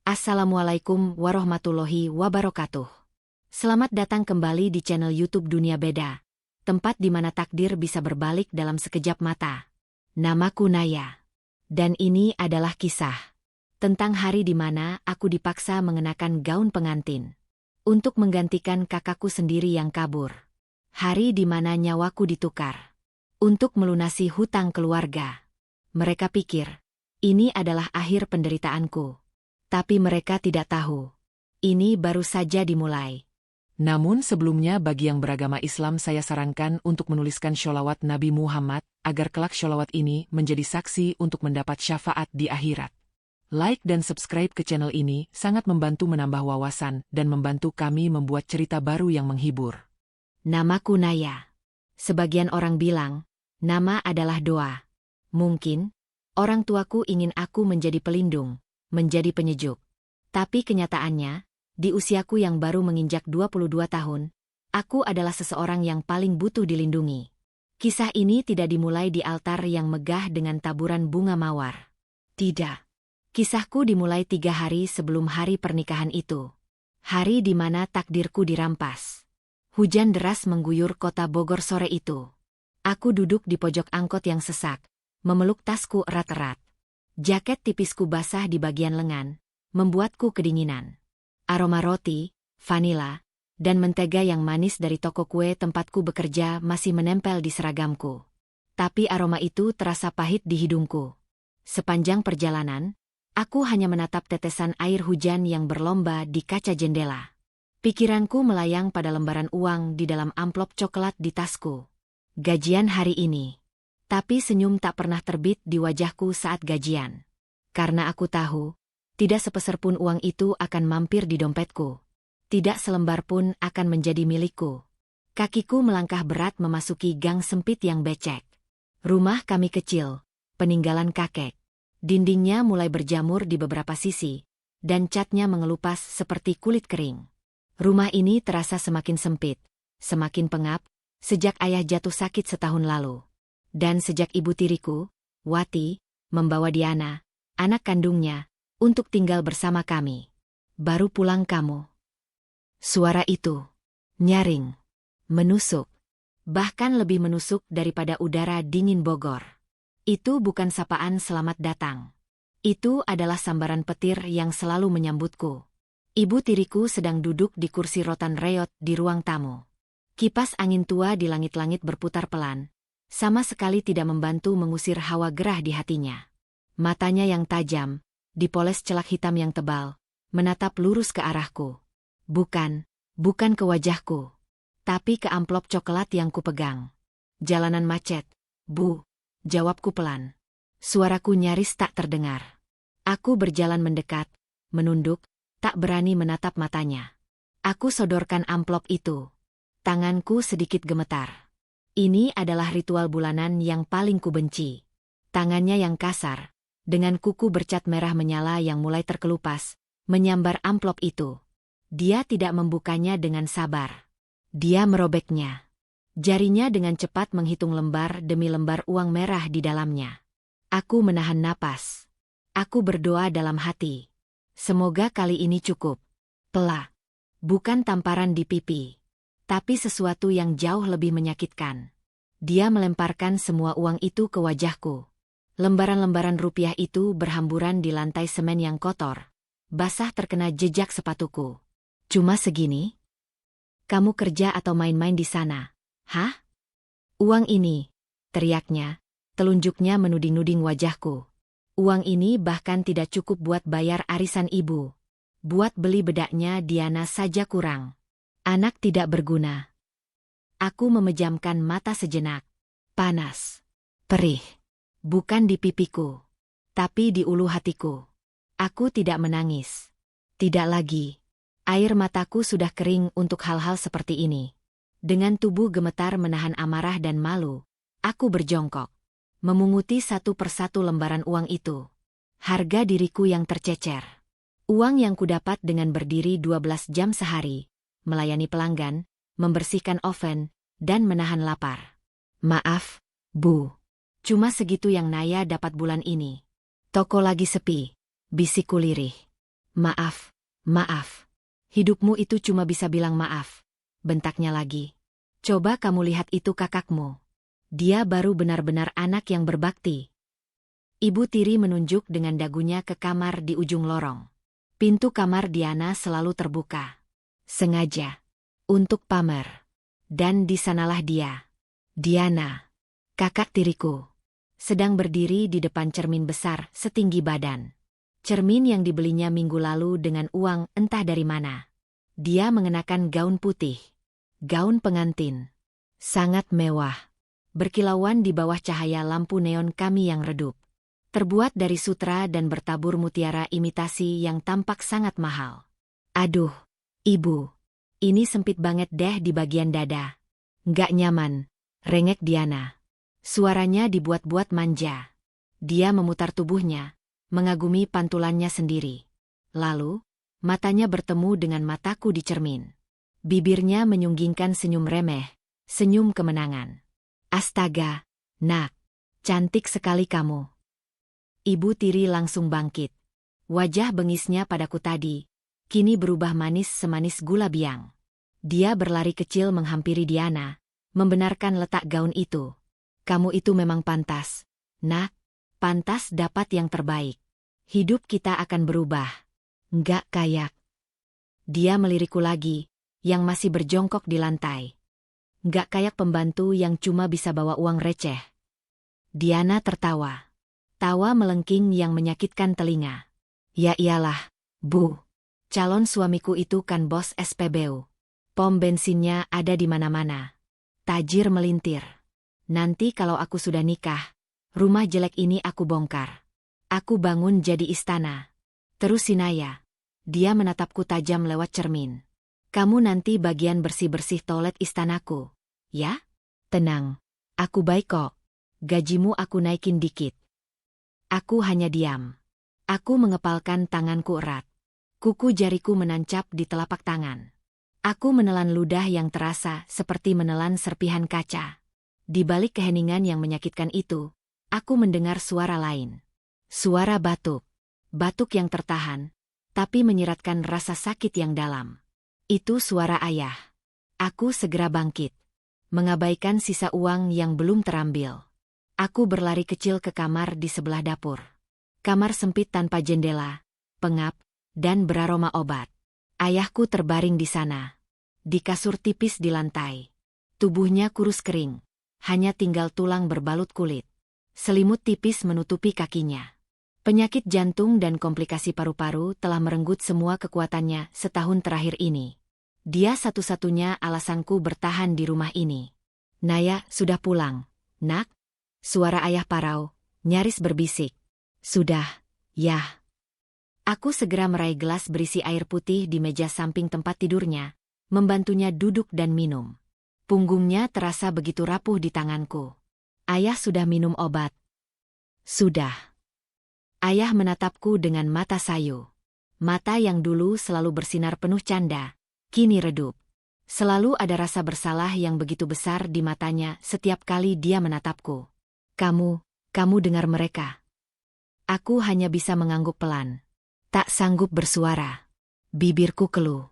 Assalamualaikum warahmatullahi wabarakatuh. Selamat datang kembali di channel YouTube Dunia Beda, tempat di mana takdir bisa berbalik dalam sekejap mata. Namaku Naya. Dan ini adalah kisah tentang hari di mana aku dipaksa mengenakan gaun pengantin untuk menggantikan kakakku sendiri yang kabur. Hari di mana nyawaku ditukar untuk melunasi hutang keluarga. Mereka pikir ini adalah akhir penderitaanku. Tapi mereka tidak tahu. Ini baru saja dimulai. Namun sebelumnya bagi yang beragama Islam saya sarankan untuk menuliskan sholawat Nabi Muhammad, agar kelak sholawat ini menjadi saksi untuk mendapat syafaat di akhirat. Like dan subscribe ke channel ini sangat membantu menambah wawasan dan membantu kami membuat cerita baru yang menghibur. Namaku Naya. Sebagian orang bilang, nama adalah doa. Mungkin, orang tuaku ingin aku menjadi pelindung, menjadi penyejuk. Tapi kenyataannya, di usiaku yang baru menginjak 22 tahun, aku adalah seseorang yang paling butuh dilindungi. Kisah ini tidak dimulai di altar yang megah dengan taburan bunga mawar. Tidak. Kisahku dimulai 3 hari sebelum hari pernikahan itu. Hari di mana takdirku dirampas. Hujan deras mengguyur kota Bogor sore itu. Aku duduk di pojok angkot yang sesak, memeluk tasku erat-erat. Jaket tipisku basah di bagian lengan, membuatku kedinginan. Aroma roti, vanila, dan mentega yang manis dari toko kue tempatku bekerja masih menempel di seragamku. Tapi aroma itu terasa pahit di hidungku. Sepanjang perjalanan, aku hanya menatap tetesan air hujan yang berlomba di kaca jendela. Pikiranku melayang pada lembaran uang di dalam amplop coklat di tasku. Gajian hari ini. Tapi senyum tak pernah terbit di wajahku saat gajian. Karena aku tahu, tidak sepeser pun uang itu akan mampir di dompetku. Tidak selembar pun akan menjadi milikku. Kakiku melangkah berat memasuki gang sempit yang becek. Rumah kami kecil, peninggalan kakek. Dindingnya mulai berjamur di beberapa sisi, dan catnya mengelupas seperti kulit kering. Rumah ini terasa semakin sempit, semakin pengap, sejak ayah jatuh sakit setahun lalu. Dan sejak ibu tiriku, Wati, membawa Diana, anak kandungnya, untuk tinggal bersama kami. Baru pulang kamu. Suara itu nyaring, menusuk, bahkan lebih menusuk daripada udara dingin Bogor. Itu bukan sapaan selamat datang. Itu adalah sambaran petir yang selalu menyambutku. Ibu tiriku sedang duduk di kursi rotan reot di ruang tamu. Kipas angin tua di langit-langit berputar pelan. Sama sekali tidak membantu mengusir hawa gerah di hatinya. Matanya yang tajam, dipoles celak hitam yang tebal, menatap lurus ke arahku. Bukan ke wajahku, tapi ke amplop coklat yang kupegang. Jalanan macet, Bu, jawabku pelan. Suaraku nyaris tak terdengar. Aku berjalan mendekat, menunduk, tak berani menatap matanya. Aku sodorkan amplop itu. Tanganku sedikit gemetar. Ini adalah ritual bulanan yang paling kubenci. Tangannya yang kasar, dengan kuku bercat merah menyala yang mulai terkelupas, menyambar amplop itu. Dia tidak membukanya dengan sabar. Dia merobeknya. Jarinya dengan cepat menghitung lembar demi lembar uang merah di dalamnya. Aku menahan napas. Aku berdoa dalam hati. Semoga kali ini cukup. Pelak. Bukan tamparan di pipi. Tapi sesuatu yang jauh lebih menyakitkan. Dia melemparkan semua uang itu ke wajahku. Lembaran-lembaran rupiah itu berhamburan di lantai semen yang kotor. Basah terkena jejak sepatuku. Cuma segini? Kamu kerja atau main-main di sana? Hah? Uang ini, teriaknya, telunjuknya menuding-nuding wajahku. Uang ini bahkan tidak cukup buat bayar arisan ibu. Buat beli bedaknya Diana saja kurang. Anak tidak berguna. Aku memejamkan mata sejenak. Panas. Perih. Bukan di pipiku. Tapi di ulu hatiku. Aku tidak menangis. Tidak lagi. Air mataku sudah kering untuk hal-hal seperti ini. Dengan tubuh gemetar menahan amarah dan malu, aku berjongkok. Memunguti satu persatu lembaran uang itu. Harga diriku yang tercecer. Uang yang kudapat dengan berdiri 12 jam sehari. Melayani pelanggan, membersihkan oven, dan menahan lapar. Maaf, Bu. Cuma segitu yang Naya dapat bulan ini. Toko lagi sepi, bisikku lirih. Maaf, maaf. Hidupmu itu cuma bisa bilang maaf. Bentaknya lagi. Coba kamu lihat itu kakakmu. Dia baru benar-benar anak yang berbakti. Ibu tiri menunjuk dengan dagunya ke kamar di ujung lorong. Pintu kamar Diana selalu terbuka. Sengaja. Untuk pamer. Dan di sanalah dia. Diana. Kakak tiriku. Sedang berdiri di depan cermin besar setinggi badan. Cermin yang dibelinya minggu lalu dengan uang entah dari mana. Dia mengenakan gaun putih. Gaun pengantin. Sangat mewah. Berkilauan di bawah cahaya lampu neon kami yang redup. Terbuat dari sutra dan bertabur mutiara imitasi yang tampak sangat mahal. Aduh, ibu. Ini sempit banget deh di bagian dada. Nggak nyaman, rengek Diana. Suaranya dibuat-buat manja. Dia memutar tubuhnya, mengagumi pantulannya sendiri. Lalu, matanya bertemu dengan mataku di cermin. Bibirnya menyunggingkan senyum remeh, senyum kemenangan. Astaga, nak, cantik sekali kamu. Ibu tiri langsung bangkit. Wajah bengisnya padaku tadi, kini berubah manis semanis gula biang. Dia berlari kecil menghampiri Diana, membenarkan letak gaun itu. Kamu itu memang pantas, nak, pantas dapat yang terbaik. Hidup kita akan berubah. Nggak kayak. Dia melirikku lagi, yang masih berjongkok di lantai. Nggak kayak pembantu yang cuma bisa bawa uang receh. Diana tertawa. Tawa melengking yang menyakitkan telinga. Ya iyalah, Bu. Calon suamiku itu kan bos SPBU. Pom bensinnya ada di mana-mana. Tajir melintir. Nanti kalau aku sudah nikah, rumah jelek ini aku bongkar. Aku bangun jadi istana. Terus Sinaya. Dia menatapku tajam lewat cermin. Kamu nanti bagian bersih-bersih toilet istanaku. Ya? Tenang. Aku baik kok. Gajimu aku naikin dikit. Aku hanya diam. Aku mengepalkan tanganku erat. Kuku jariku menancap di telapak tangan. Aku menelan ludah yang terasa seperti menelan serpihan kaca. Di balik keheningan yang menyakitkan itu, aku mendengar suara lain. Suara batuk. Batuk yang tertahan, tapi menyiratkan rasa sakit yang dalam. Itu suara ayah. Aku segera bangkit. Mengabaikan sisa uang yang belum terambil. Aku berlari kecil ke kamar di sebelah dapur. Kamar sempit tanpa jendela, pengap, dan beraroma obat. Ayahku terbaring di sana. Di kasur tipis di lantai. Tubuhnya kurus kering. Hanya tinggal tulang berbalut kulit. Selimut tipis menutupi kakinya. Penyakit jantung dan komplikasi paru-paru telah merenggut semua kekuatannya setahun terakhir ini. Dia satu-satunya alasanku bertahan di rumah ini. Naya sudah pulang, nak? Suara ayah parau, nyaris berbisik. Sudah, ya. Aku segera meraih gelas berisi air putih di meja samping tempat tidurnya, membantunya duduk dan minum. Punggungnya terasa begitu rapuh di tanganku. Ayah sudah minum obat. Sudah. Ayah menatapku dengan mata sayu. Mata yang dulu selalu bersinar penuh canda, kini redup. Selalu ada rasa bersalah yang begitu besar di matanya setiap kali dia menatapku. Kamu dengar mereka. Aku hanya bisa mengangguk pelan. Tak sanggup bersuara. Bibirku keluh.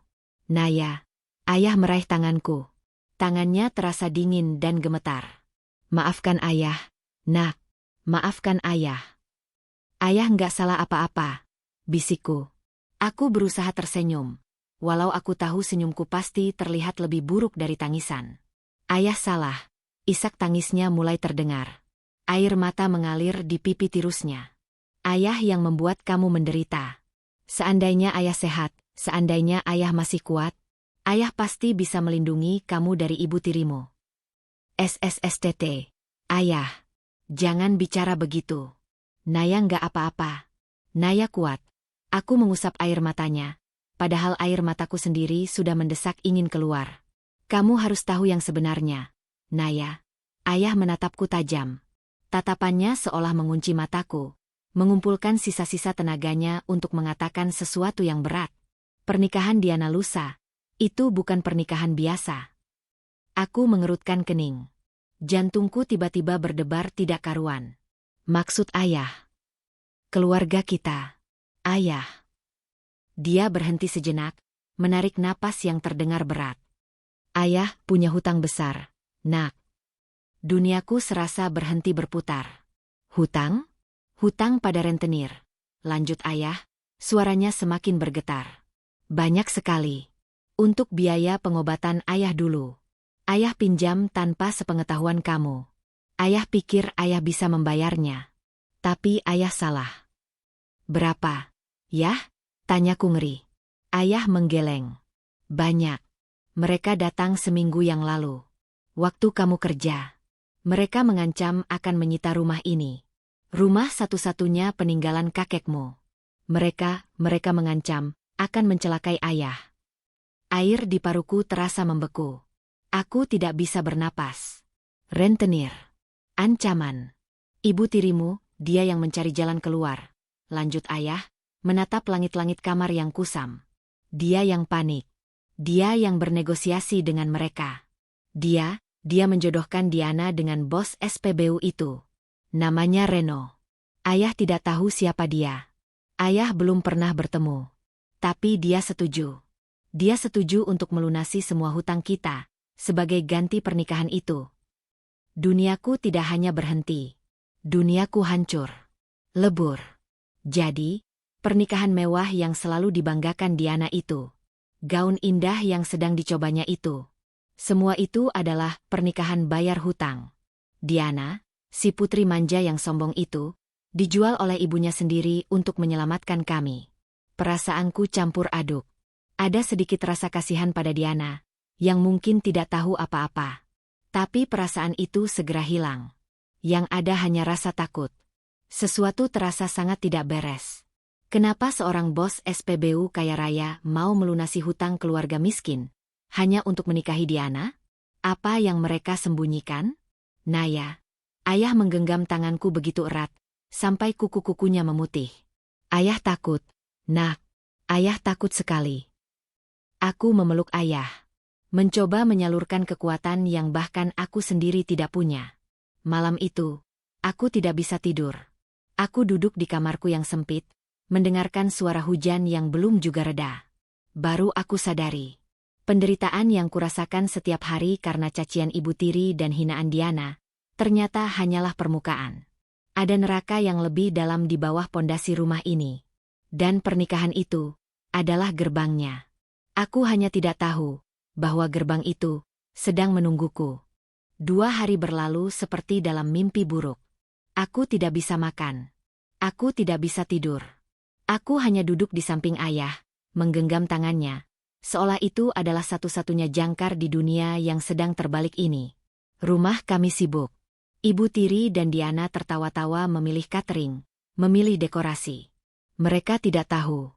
Naya. Ayah meraih tanganku. Tangannya terasa dingin dan gemetar. Maafkan ayah, nak. Maafkan ayah. Ayah nggak salah apa-apa, bisikku. Aku berusaha tersenyum, walau aku tahu senyumku pasti terlihat lebih buruk dari tangisan. Ayah salah, isak tangisnya mulai terdengar. Air mata mengalir di pipi tirusnya. Ayah yang membuat kamu menderita. Seandainya ayah sehat, seandainya ayah masih kuat, ayah pasti bisa melindungi kamu dari ibu tirimu. SSSTT. Ayah. Jangan bicara begitu. Naya nggak apa-apa. Naya kuat. Aku mengusap air matanya. Padahal air mataku sendiri sudah mendesak ingin keluar. Kamu harus tahu yang sebenarnya. Naya. Ayah menatapku tajam. Tatapannya seolah mengunci mataku. Mengumpulkan sisa-sisa tenaganya untuk mengatakan sesuatu yang berat. Pernikahan Diana lusa. Itu bukan pernikahan biasa. Aku mengerutkan kening. Jantungku tiba-tiba berdebar tidak karuan. Maksud ayah. Keluarga kita. Ayah. Dia berhenti sejenak, menarik napas yang terdengar berat. Ayah punya hutang besar, nak. Duniaku serasa berhenti berputar. Hutang? Hutang pada rentenir. Lanjut ayah, suaranya semakin bergetar. Banyak sekali. Untuk biaya pengobatan ayah dulu. Ayah pinjam tanpa sepengetahuan kamu. Ayah pikir ayah bisa membayarnya. Tapi ayah salah. Berapa? Yah? Tanyaku ngeri. Ayah menggeleng. Banyak. Mereka datang seminggu yang lalu. Waktu kamu kerja. Mereka mengancam akan menyita rumah ini. Rumah satu-satunya peninggalan kakekmu. Mereka mengancam akan mencelakai ayah. Air di paruku terasa membeku. Aku tidak bisa bernapas. Rentenir. Ancaman. Ibu tirimu, dia yang mencari jalan keluar. Lanjut ayah, menatap langit-langit kamar yang kusam. Dia yang panik. Dia yang bernegosiasi dengan mereka. Dia menjodohkan Diana dengan bos SPBU itu. Namanya Reno. Ayah tidak tahu siapa dia. Ayah belum pernah bertemu. Tapi dia setuju. Dia setuju untuk melunasi semua hutang kita, sebagai ganti pernikahan itu. Duniaku tidak hanya berhenti. Duniaku hancur. Lebur. Jadi, pernikahan mewah yang selalu dibanggakan Diana itu. Gaun indah yang sedang dicobanya itu. Semua itu adalah pernikahan bayar hutang. Diana, si putri manja yang sombong itu, dijual oleh ibunya sendiri untuk menyelamatkan kami. Perasaanku campur aduk. Ada sedikit rasa kasihan pada Diana, yang mungkin tidak tahu apa-apa. Tapi perasaan itu segera hilang. Yang ada hanya rasa takut. Sesuatu terasa sangat tidak beres. Kenapa seorang bos SPBU kaya raya mau melunasi hutang keluarga miskin? Hanya untuk menikahi Diana? Apa yang mereka sembunyikan? Naya. Ayah menggenggam tanganku begitu erat, sampai kuku-kukunya memutih. Ayah takut. Nak. Ayah takut sekali. Aku memeluk ayah. Mencoba menyalurkan kekuatan yang bahkan aku sendiri tidak punya. Malam itu, aku tidak bisa tidur. Aku duduk di kamarku yang sempit, mendengarkan suara hujan yang belum juga reda. Baru aku sadari. Penderitaan yang kurasakan setiap hari karena cacian ibu tiri dan hinaan Diana, ternyata hanyalah permukaan. Ada neraka yang lebih dalam di bawah pondasi rumah ini. Dan pernikahan itu adalah gerbangnya. Aku hanya tidak tahu bahwa gerbang itu sedang menungguku. 2 hari berlalu seperti dalam mimpi buruk. Aku tidak bisa makan. Aku tidak bisa tidur. Aku hanya duduk di samping ayah, menggenggam tangannya, seolah itu adalah satu-satunya jangkar di dunia yang sedang terbalik ini. Rumah kami sibuk. Ibu tiri dan Diana tertawa-tawa memilih catering, memilih dekorasi. Mereka tidak tahu.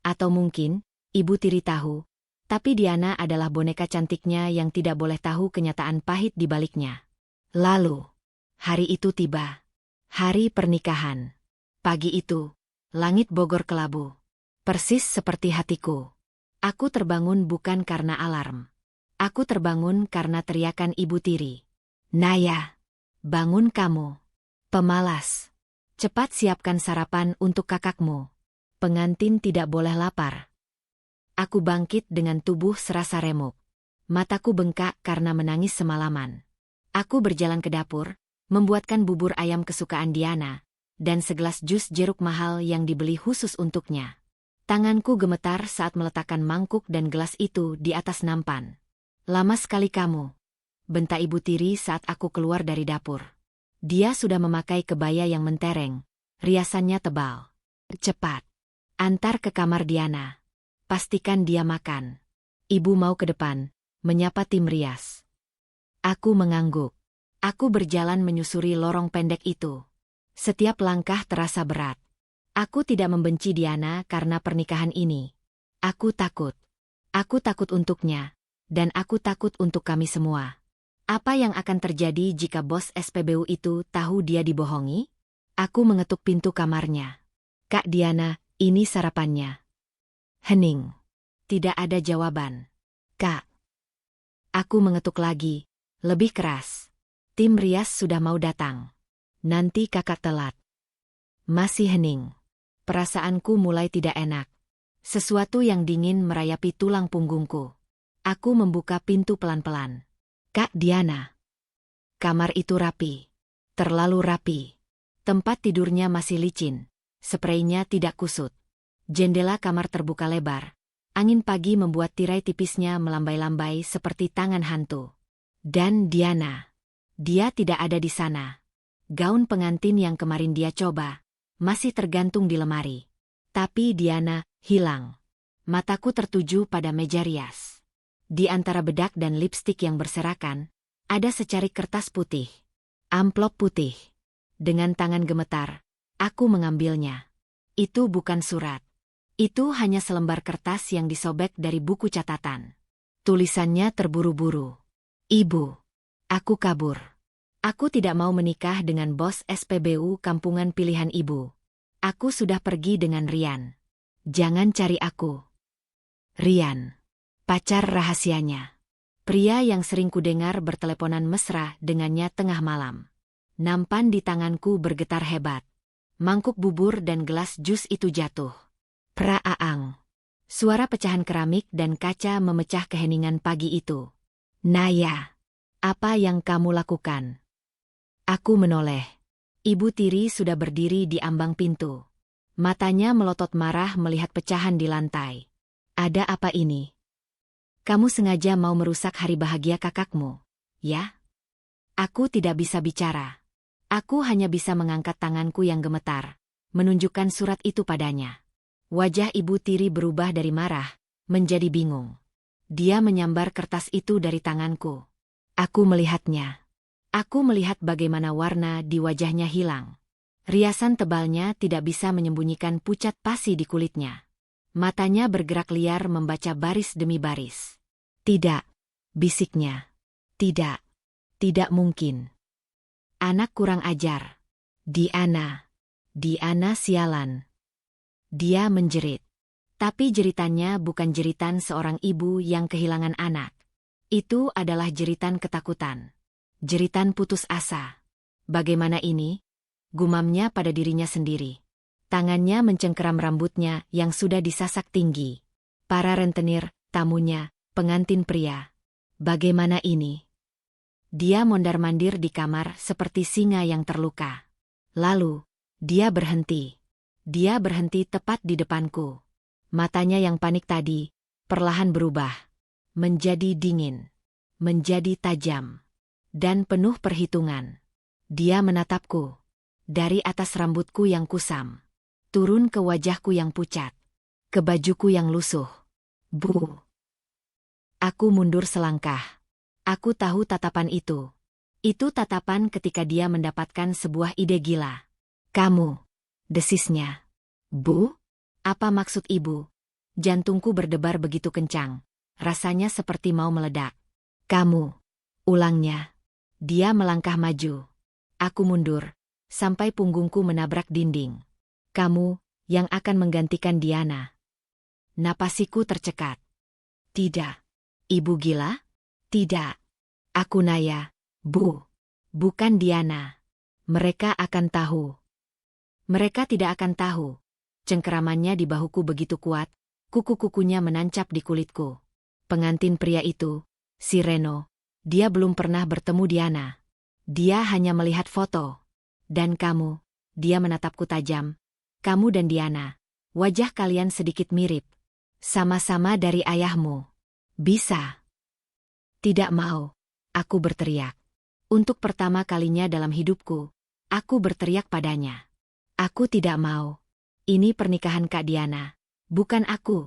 Atau mungkin, ibu tiri tahu, tapi Diana adalah boneka cantiknya yang tidak boleh tahu kenyataan pahit di baliknya. Lalu, hari itu tiba. Hari pernikahan. Pagi itu, langit Bogor kelabu. Persis seperti hatiku. Aku terbangun bukan karena alarm. Aku terbangun karena teriakan ibu tiri. Naya, bangun kamu. Pemalas. Cepat siapkan sarapan untuk kakakmu. Pengantin tidak boleh lapar. Aku bangkit dengan tubuh serasa remuk. Mataku bengkak karena menangis semalaman. Aku berjalan ke dapur, membuatkan bubur ayam kesukaan Diana, dan segelas jus jeruk mahal yang dibeli khusus untuknya. Tanganku gemetar saat meletakkan mangkuk dan gelas itu di atas nampan. Lama sekali kamu, bentak ibu tiri saat aku keluar dari dapur. Dia sudah memakai kebaya yang mentereng, riasannya tebal. Cepat, antar ke kamar Diana. Pastikan dia makan. Ibu mau ke depan, menyapa tim rias. Aku mengangguk. Aku berjalan menyusuri lorong pendek itu. Setiap langkah terasa berat. Aku tidak membenci Diana karena pernikahan ini. Aku takut. Aku takut untuknya. Dan aku takut untuk kami semua. Apa yang akan terjadi jika bos SPBU itu tahu dia dibohongi? Aku mengetuk pintu kamarnya. Kak Diana, ini sarapannya. Hening. Tidak ada jawaban. Kak. Aku mengetuk lagi, lebih keras. Tim rias sudah mau datang. Nanti kakak telat. Masih hening. Perasaanku mulai tidak enak. Sesuatu yang dingin merayapi tulang punggungku. Aku membuka pintu pelan-pelan. Kak Diana. Kamar itu rapi. Terlalu rapi. Tempat tidurnya masih licin. Spraynya tidak kusut. Jendela kamar terbuka lebar. Angin pagi membuat tirai tipisnya melambai-lambai seperti tangan hantu. Dan Diana. Dia tidak ada di sana. Gaun pengantin yang kemarin dia coba masih tergantung di lemari. Tapi Diana hilang. Mataku tertuju pada meja rias. Di antara bedak dan lipstik yang berserakan, ada secari kertas putih. Amplop putih. Dengan tangan gemetar, aku mengambilnya. Itu bukan surat. Itu hanya selembar kertas yang disobek dari buku catatan. Tulisannya terburu-buru. Ibu. Aku kabur. Aku tidak mau menikah dengan bos SPBU kampungan pilihan ibu. Aku sudah pergi dengan Rian. Jangan cari aku. Rian. Pacar rahasianya. Pria yang sering kudengar berteleponan mesra dengannya tengah malam. Nampan di tanganku bergetar hebat. Mangkuk bubur dan gelas jus itu jatuh. Praaang. Suara pecahan keramik dan kaca memecah keheningan pagi itu. Naya. Apa yang kamu lakukan? Aku menoleh. Ibu tiri sudah berdiri di ambang pintu. Matanya melotot marah melihat pecahan di lantai. Ada apa ini? Kamu sengaja mau merusak hari bahagia kakakmu, ya? Aku tidak bisa bicara. Aku hanya bisa mengangkat tanganku yang gemetar, menunjukkan surat itu padanya. Wajah ibu tiri berubah dari marah, menjadi bingung. Dia menyambar kertas itu dari tanganku. Aku melihatnya. Aku melihat bagaimana warna di wajahnya hilang. Riasan tebalnya tidak bisa menyembunyikan pucat pasi di kulitnya. Matanya bergerak liar membaca baris demi baris. Tidak, bisiknya. Tidak, tidak mungkin. Anak kurang ajar. Diana sialan. Dia menjerit. Tapi jeritannya bukan jeritan seorang ibu yang kehilangan anak. Itu adalah jeritan ketakutan. Jeritan putus asa. Bagaimana ini? Gumamnya pada dirinya sendiri. Tangannya mencengkeram rambutnya yang sudah disasak tinggi. Para rentenir, tamunya, pengantin pria. Bagaimana ini? Dia mondar-mandir di kamar seperti singa yang terluka. Lalu, dia berhenti. Dia berhenti tepat di depanku. Matanya yang panik tadi, perlahan berubah. Menjadi dingin. Menjadi tajam. Dan penuh perhitungan. Dia menatapku. Dari atas rambutku yang kusam. Turun ke wajahku yang pucat. Ke bajuku yang lusuh. Bu. Aku mundur selangkah. Aku tahu tatapan itu. Itu tatapan ketika dia mendapatkan sebuah ide gila. Kamu. Desisnya. Bu? Apa maksud ibu? Jantungku berdebar begitu kencang. Rasanya seperti mau meledak. Kamu. Ulangnya. Dia melangkah maju. Aku mundur. Sampai punggungku menabrak dinding. Kamu, yang akan menggantikan Diana. Napasiku tercekat. Tidak. Ibu gila? Tidak. Aku Naya, Bu. Bukan Diana. Mereka akan tahu. Mereka tidak akan tahu. Cengkeramannya di bahuku begitu kuat, kuku-kukunya menancap di kulitku. Pengantin pria itu, si Reno, dia belum pernah bertemu Diana. Dia hanya melihat foto. Dan kamu, dia menatapku tajam. Kamu dan Diana, wajah kalian sedikit mirip. Sama-sama dari ayahmu. Bisa. Tidak mau. Aku berteriak. Untuk pertama kalinya dalam hidupku, aku berteriak padanya. Aku tidak mau. Ini pernikahan Kak Diana. Bukan aku.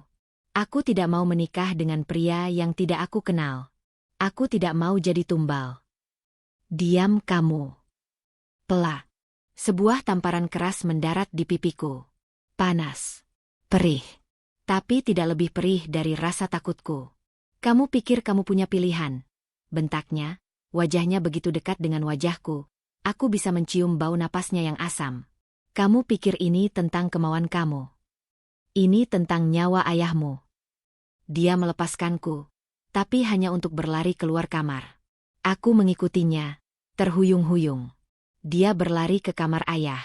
Aku tidak mau menikah dengan pria yang tidak aku kenal. Aku tidak mau jadi tumbal. Diam kamu. Pelak. Sebuah tamparan keras mendarat di pipiku. Panas. Perih. Tapi tidak lebih perih dari rasa takutku. Kamu pikir kamu punya pilihan? Bentaknya, wajahnya begitu dekat dengan wajahku. Aku bisa mencium bau napasnya yang asam. Kamu pikir ini tentang kemauan kamu? Ini tentang nyawa ayahmu. Dia melepaskanku, tapi hanya untuk berlari keluar kamar. Aku mengikutinya, terhuyung-huyung. Dia berlari ke kamar ayah.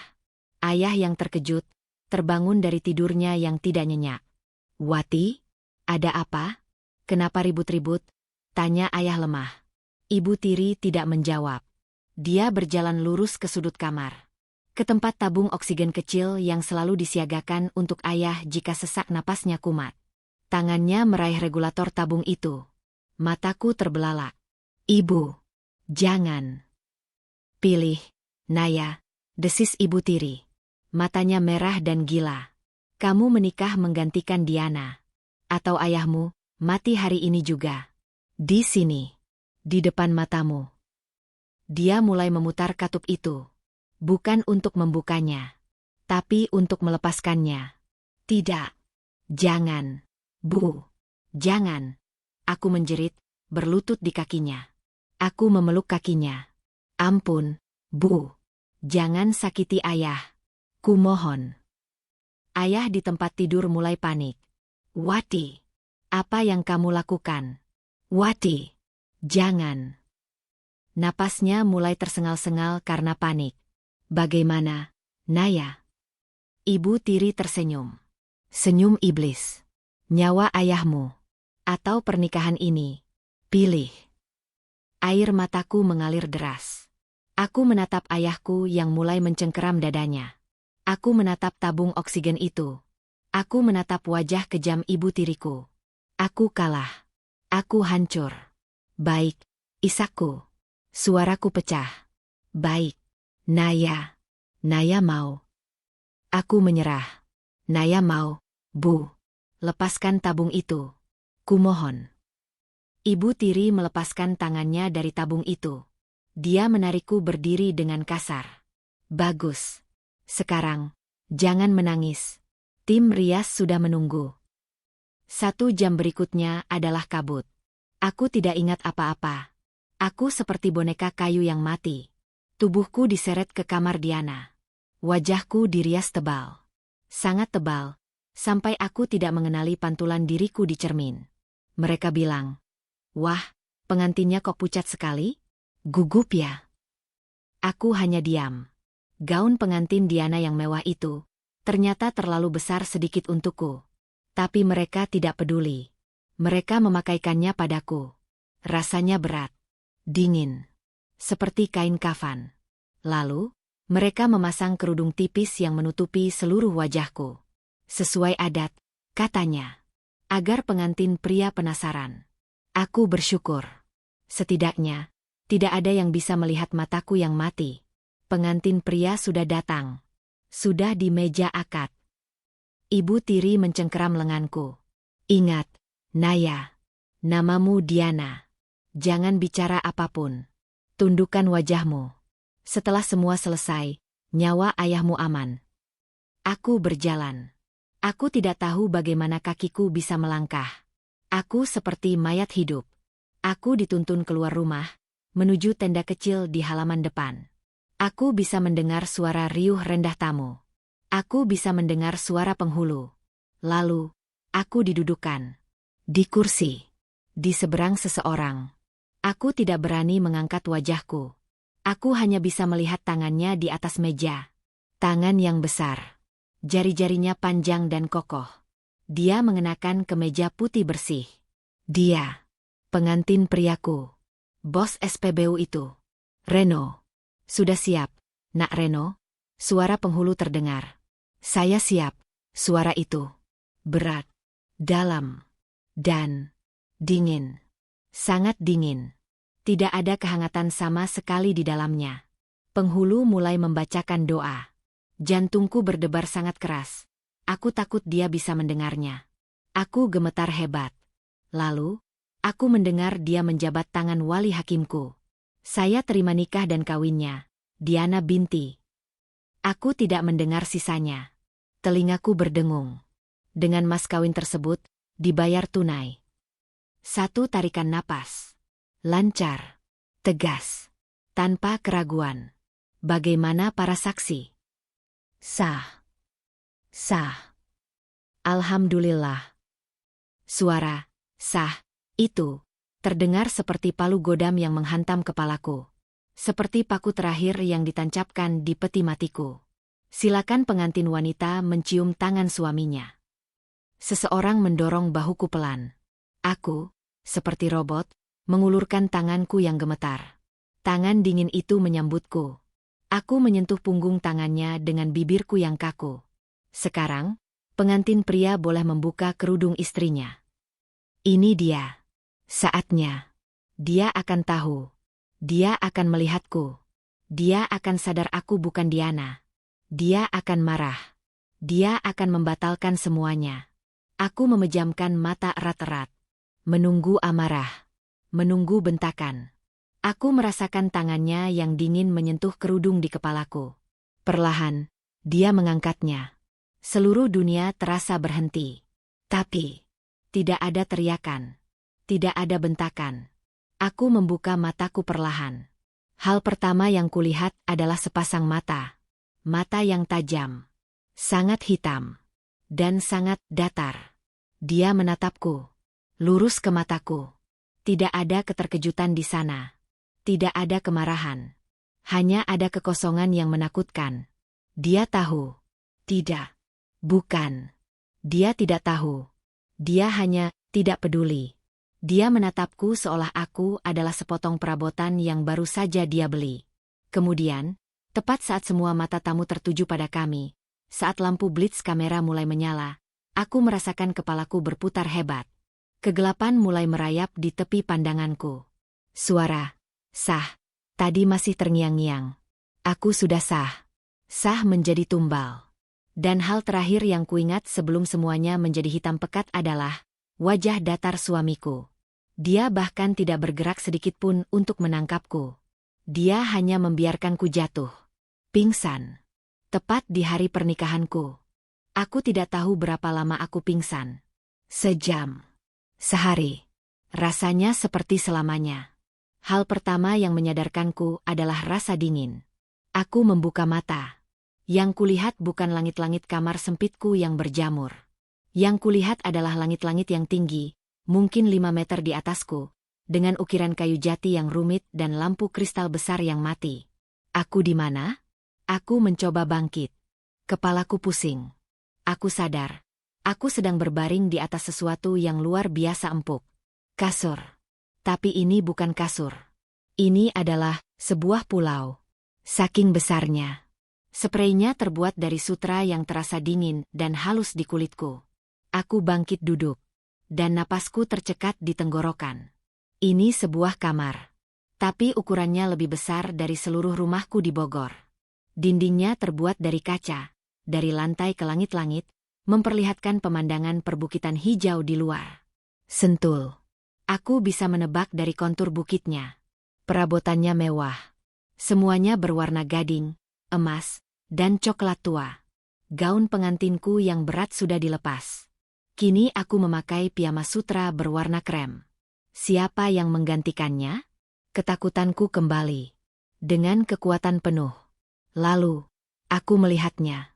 Ayah yang terkejut, terbangun dari tidurnya yang tidak nyenyak. Wati, ada apa? Kenapa ribut-ribut? Tanya ayah lemah. Ibu tiri tidak menjawab. Dia berjalan lurus ke sudut kamar. Ke tempat tabung oksigen kecil yang selalu disiagakan untuk ayah jika sesak napasnya kumat. Tangannya meraih regulator tabung itu. Mataku terbelalak. Ibu, jangan. Pilih, Naya, desis ibu tiri. Matanya merah dan gila. Kamu menikah menggantikan Diana. Atau ayahmu, mati hari ini juga. Di sini. Di depan matamu. Dia mulai memutar katup itu. Bukan untuk membukanya. Tapi untuk melepaskannya. Tidak. Jangan. Bu. Jangan. Aku menjerit, berlutut di kakinya. Aku memeluk kakinya. Ampun, Bu. Jangan sakiti ayah. Kumohon. Ayah di tempat tidur mulai panik. Wati. Apa yang kamu lakukan? Wati. Jangan. Napasnya mulai tersengal-sengal karena panik. Bagaimana, Naya? Ibu tiri tersenyum. Senyum iblis. Nyawa ayahmu. Atau pernikahan ini. Pilih. Air mataku mengalir deras. Aku menatap ayahku yang mulai mencengkeram dadanya. Aku menatap tabung oksigen itu. Aku menatap wajah kejam ibu tiriku. Aku kalah. Aku hancur. Baik, Isakku. Suaraku pecah. Baik. Naya. Naya mau. Aku menyerah. Naya mau, Bu. Lepaskan tabung itu. Kumohon. Ibu tiri melepaskan tangannya dari tabung itu. Dia menarikku berdiri dengan kasar. Bagus. Sekarang, jangan menangis. Tim rias sudah menunggu. 1 jam berikutnya adalah kabut. Aku tidak ingat apa-apa. Aku seperti boneka kayu yang mati. Tubuhku diseret ke kamar Diana. Wajahku dirias tebal. Sangat tebal, sampai aku tidak mengenali pantulan diriku di cermin. Mereka bilang, "Wah, pengantinnya kok pucat sekali? Gugup ya?" Aku hanya diam. Gaun pengantin Diana yang mewah itu ternyata terlalu besar sedikit untukku. Tapi mereka tidak peduli. Mereka memakaikannya padaku. Rasanya berat. Dingin. Seperti kain kafan. Lalu, mereka memasang kerudung tipis yang menutupi seluruh wajahku. Sesuai adat, katanya. Agar pengantin pria penasaran. Aku bersyukur. Setidaknya, tidak ada yang bisa melihat mataku yang mati. Pengantin pria sudah datang. Sudah di meja akad. Ibu tiri mencengkeram lenganku. Ingat, Naya. Namamu Diana. Jangan bicara apapun. Tundukkan wajahmu. Setelah semua selesai, nyawa ayahmu aman. Aku berjalan. Aku tidak tahu bagaimana kakiku bisa melangkah. Aku seperti mayat hidup. Aku dituntun keluar rumah, menuju tenda kecil di halaman depan. Aku bisa mendengar suara riuh rendah tamu. Aku bisa mendengar suara penghulu. Lalu, aku didudukkan. Di kursi. Di seberang seseorang. Aku tidak berani mengangkat wajahku. Aku hanya bisa melihat tangannya di atas meja. Tangan yang besar. Jari-jarinya panjang dan kokoh. Dia mengenakan kemeja putih bersih. Dia. Pengantin priaku. Bos SPBU itu. Reno. Sudah siap, Nak Reno? Suara penghulu terdengar. Saya siap. Suara itu. Berat. Dalam. Dan. Dingin. Sangat dingin. Tidak ada kehangatan sama sekali di dalamnya. Penghulu mulai membacakan doa. Jantungku berdebar sangat keras. Aku takut dia bisa mendengarnya. Aku gemetar hebat. Lalu, aku mendengar dia menjabat tangan wali hakimku. Saya terima nikah dan kawinnya, Diana binti. Aku tidak mendengar sisanya. Telingaku berdengung. Dengan mas kawin tersebut, dibayar tunai. 1 tarikan napas. Lancar. Tegas. Tanpa keraguan. Bagaimana para saksi? Sah. Sah. Alhamdulillah. Suara, sah, itu, terdengar seperti palu godam yang menghantam kepalaku. Seperti paku terakhir yang ditancapkan di peti matiku. Silakan pengantin wanita mencium tangan suaminya. Seseorang mendorong bahuku pelan. Aku, seperti robot, mengulurkan tanganku yang gemetar. Tangan dingin itu menyambutku. Aku menyentuh punggung tangannya dengan bibirku yang kaku. Sekarang, pengantin pria boleh membuka kerudung istrinya. Ini dia. Saatnya. Dia akan tahu. Dia akan melihatku. Dia akan sadar aku bukan Diana. Dia akan marah. Dia akan membatalkan semuanya. Aku memejamkan mata erat-erat. Menunggu amarah. Menunggu bentakan. Aku merasakan tangannya yang dingin menyentuh kerudung di kepalaku. Perlahan, dia mengangkatnya. Seluruh dunia terasa berhenti. Tapi, tidak ada teriakan. Tidak ada bentakan. Aku membuka mataku perlahan. Hal pertama yang kulihat adalah sepasang mata. Mata yang tajam. Sangat hitam. Dan sangat datar. Dia menatapku. Lurus ke mataku. Tidak ada keterkejutan di sana. Tidak ada kemarahan. Hanya ada kekosongan yang menakutkan. Dia tahu. Tidak. Bukan. Dia tidak tahu. Dia hanya tidak peduli. Dia menatapku seolah aku adalah sepotong perabotan yang baru saja dia beli. Kemudian, tepat saat semua mata tamu tertuju pada kami, saat lampu blitz kamera mulai menyala, aku merasakan kepalaku berputar hebat. Kegelapan mulai merayap di tepi pandanganku. Suara. Sah. Tadi masih terngiang-ngiang. Aku sudah sah. Sah menjadi tumbal. Dan hal terakhir yang kuingat sebelum semuanya menjadi hitam pekat adalah wajah datar suamiku. Dia bahkan tidak bergerak sedikitpun untuk menangkapku. Dia hanya membiarkanku jatuh. Pingsan. Tepat di hari pernikahanku. Aku tidak tahu berapa lama aku pingsan. Sejam. Sehari. Rasanya seperti selamanya. Hal pertama yang menyadarkanku adalah rasa dingin. Aku membuka mata. Yang kulihat bukan langit-langit kamar sempitku yang berjamur. Yang kulihat adalah langit-langit yang tinggi, mungkin 5 meter di atasku, dengan ukiran kayu jati yang rumit dan lampu kristal besar yang mati. Aku di mana? Aku mencoba bangkit. Kepalaku pusing. Aku sadar. Aku sedang berbaring di atas sesuatu yang luar biasa empuk. Kasur. Tapi ini bukan kasur. Ini adalah sebuah pulau. Saking besarnya. Spraynya terbuat dari sutra yang terasa dingin dan halus di kulitku. Aku bangkit duduk. Dan napasku tercekat di tenggorokan. Ini sebuah kamar. Tapi ukurannya lebih besar dari seluruh rumahku di Bogor. Dindingnya terbuat dari kaca. Dari lantai ke langit-langit, memperlihatkan pemandangan perbukitan hijau di luar. Sentul. Aku bisa menebak dari kontur bukitnya. Perabotannya mewah. Semuanya berwarna gading, emas, dan coklat tua. Gaun pengantinku yang berat sudah dilepas. Kini aku memakai piyama sutra berwarna krem. Siapa yang menggantikannya? Ketakutanku kembali. Dengan kekuatan penuh. Lalu, aku melihatnya.